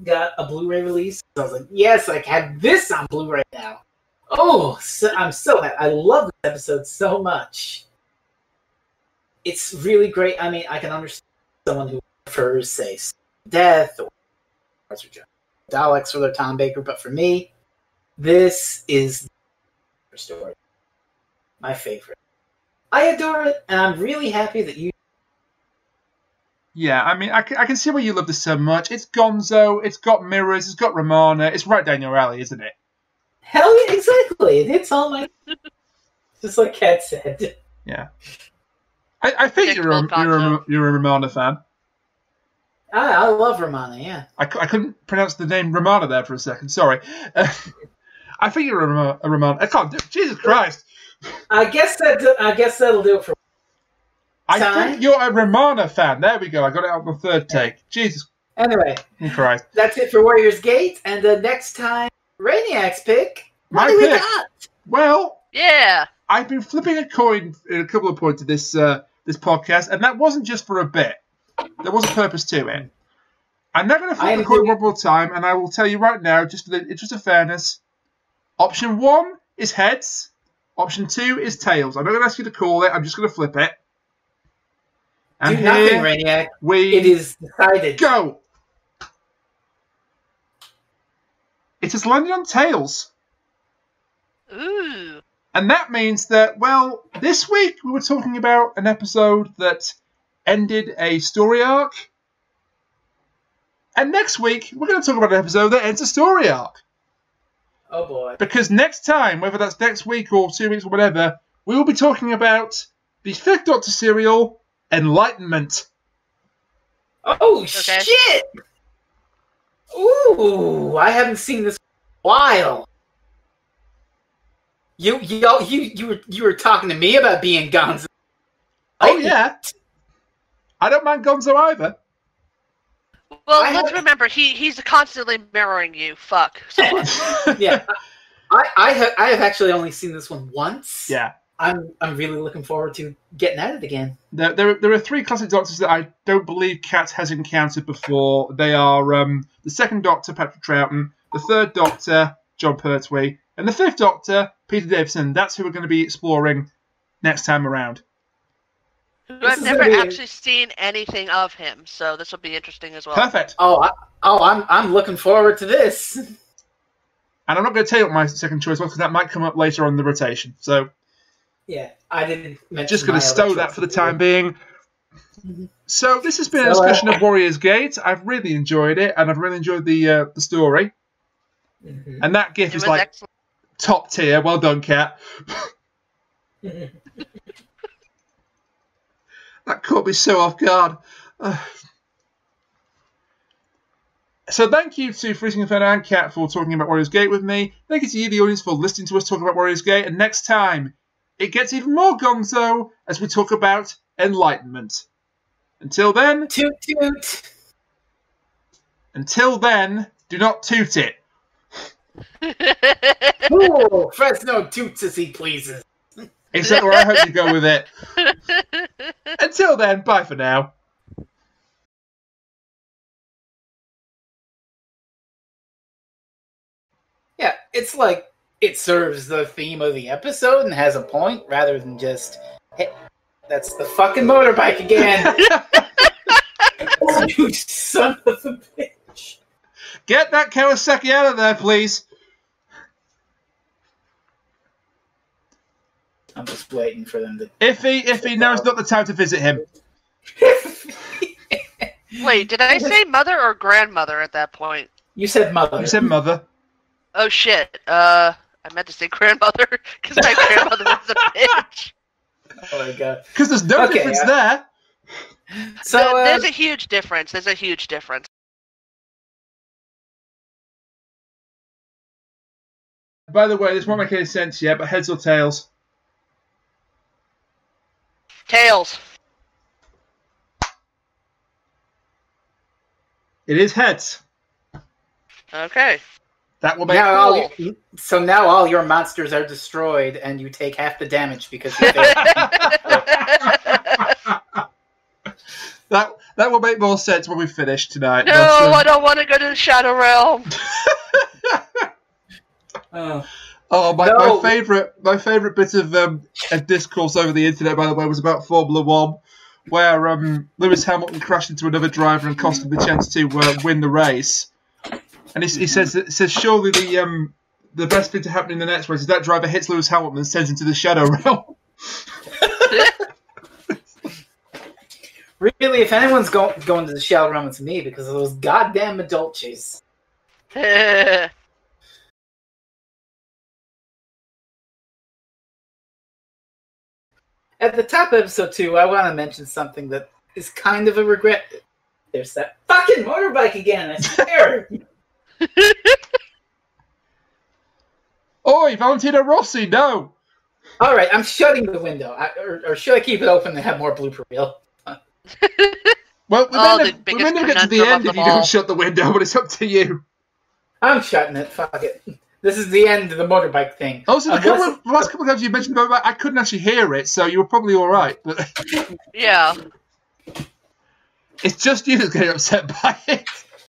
got a Blu-ray release. I was like, yes, I have this on Blu-ray now. Oh, I'm so happy. I love this episode so much. It's really great. I mean, I can understand someone who prefers, say, Death or Daleks for their Tom Baker, but for me, this is the story. My favorite. I adore it, and I'm really happy that you... Yeah, I mean, I can see why you love this so much. It's gonzo, it's got mirrors, it's got Romana. It's right down your alley, isn't it? Hell yeah, exactly. It hits all my... Just like Kat said. Yeah. I think you're a Romana fan. I love Romana, yeah. I couldn't pronounce the name Romana there for a second, sorry. I think you're a Romana... I can't do it. Jesus Christ. I guess that'll do it for... I think you're a Romana fan. There we go. I got it out on the third take. Jesus Anyway, Christ. That's it for Warriors Gate, and the next time, Rainiac's pick. What do we got? Well, yeah. I've been flipping a coin in a couple of points of this podcast, and that wasn't just for a bit. There was a purpose to it. I'm now going to flip the coin one more time, and I will tell you right now, just for the interest of fairness, option 1 is heads, option 2 is tails. I'm not going to ask you to call it. I'm just going to flip it. And do nothing, Rainiac. It is decided. Go! It has landed on tails. Ooh. And that means that, well, this week we were talking about an episode that ended a story arc. And next week we're going to talk about an episode that ends a story arc. Oh boy. Because next time, whether that's next week or 2 weeks or whatever, we will be talking about the 5th Doctor serial, Enlightenment. Oh, okay. Shit! Ooh, I haven't seen this in a while. You were talking to me about being Gonzo. Oh yeah. I don't mind Gonzo either. Well, let's remember he's constantly mirroring you. Fuck. Yeah. I have actually only seen this one once. Yeah. I'm really looking forward to getting at it again. There are 3 classic Doctors that I don't believe Kat has encountered before. They are the 2nd Doctor, Patrick Troughton, the 3rd Doctor, John Pertwee, and the 5th Doctor, Peter Davison. That's who we're going to be exploring next time around. I've never actually seen anything of him, so this will be interesting as well. Perfect. I'm looking forward to this. And I'm not going to tell you what my second choice was, because that might come up later on in the rotation. So yeah, I didn't mention. Just going to stow that for the time being. So this has been a discussion of Warriors Gate. I've really enjoyed it, and I've really enjoyed the story. Mm-hmm. And that GIF is like excellent. Top tier. Well done, Kat. That caught me so off guard. So thank you to FreezingInferno and Cat for talking about Warriors Gate with me. Thank you to you, the audience, for listening to us talk about Warriors Gate. And next time, it gets even more gonzo as we talk about Enlightenment. Until then... Toot toot! Until then, do not toot it. Ooh, Frezno toots as he pleases. Exactly where I hope you go with it. Until then, bye for now. Yeah, it's like it serves the theme of the episode and has a point rather than just, hey, that's the fucking motorbike again. You son of a bitch. Get that Kawasaki out of there, please. I'm just waiting for them to... If he knows not the time to visit him. Wait, did I say mother or grandmother at that point? You said mother. You said mother. Oh shit. I meant to say grandmother because my grandmother was a bitch. Oh my god. Because there's no difference there. So there's a huge difference. There's a huge difference. By the way, this won't make any sense yet, but heads or tails? Tails. It is heads. Okay. That will make now so now all your monsters are destroyed, and you take half the damage because you failed. That will make more sense when we finish tonight. No, but, I don't want to go to the Shadow Realm. My favourite bit of discourse over the internet, by the way, was about Formula One, where Lewis Hamilton crashed into another driver and cost him the chance to win the race. And he says surely the best thing to happen in the next race is that driver hits Lewis Hamilton and sends him to the Shadow Realm. Really, if anyone's going to the Shadow Realm, it's me because of those goddamn Adulches. At the top of episode 2, I want to mention something that is kind of a regret. There's that fucking motorbike again, I swear! Oi, Valentino Rossi, no! Alright, I'm shutting the window. Or should I keep it open and have more blooper reel? Well, we may never get to the conundrum end of if them you don't all. shut the window, but it's up to you. I'm shutting it, fuck it. This is the end of the motorbike thing. Also, the last couple of times you mentioned the motorbike, I couldn't actually hear it, so you were probably alright. But Yeah. it's just you that's getting upset by it.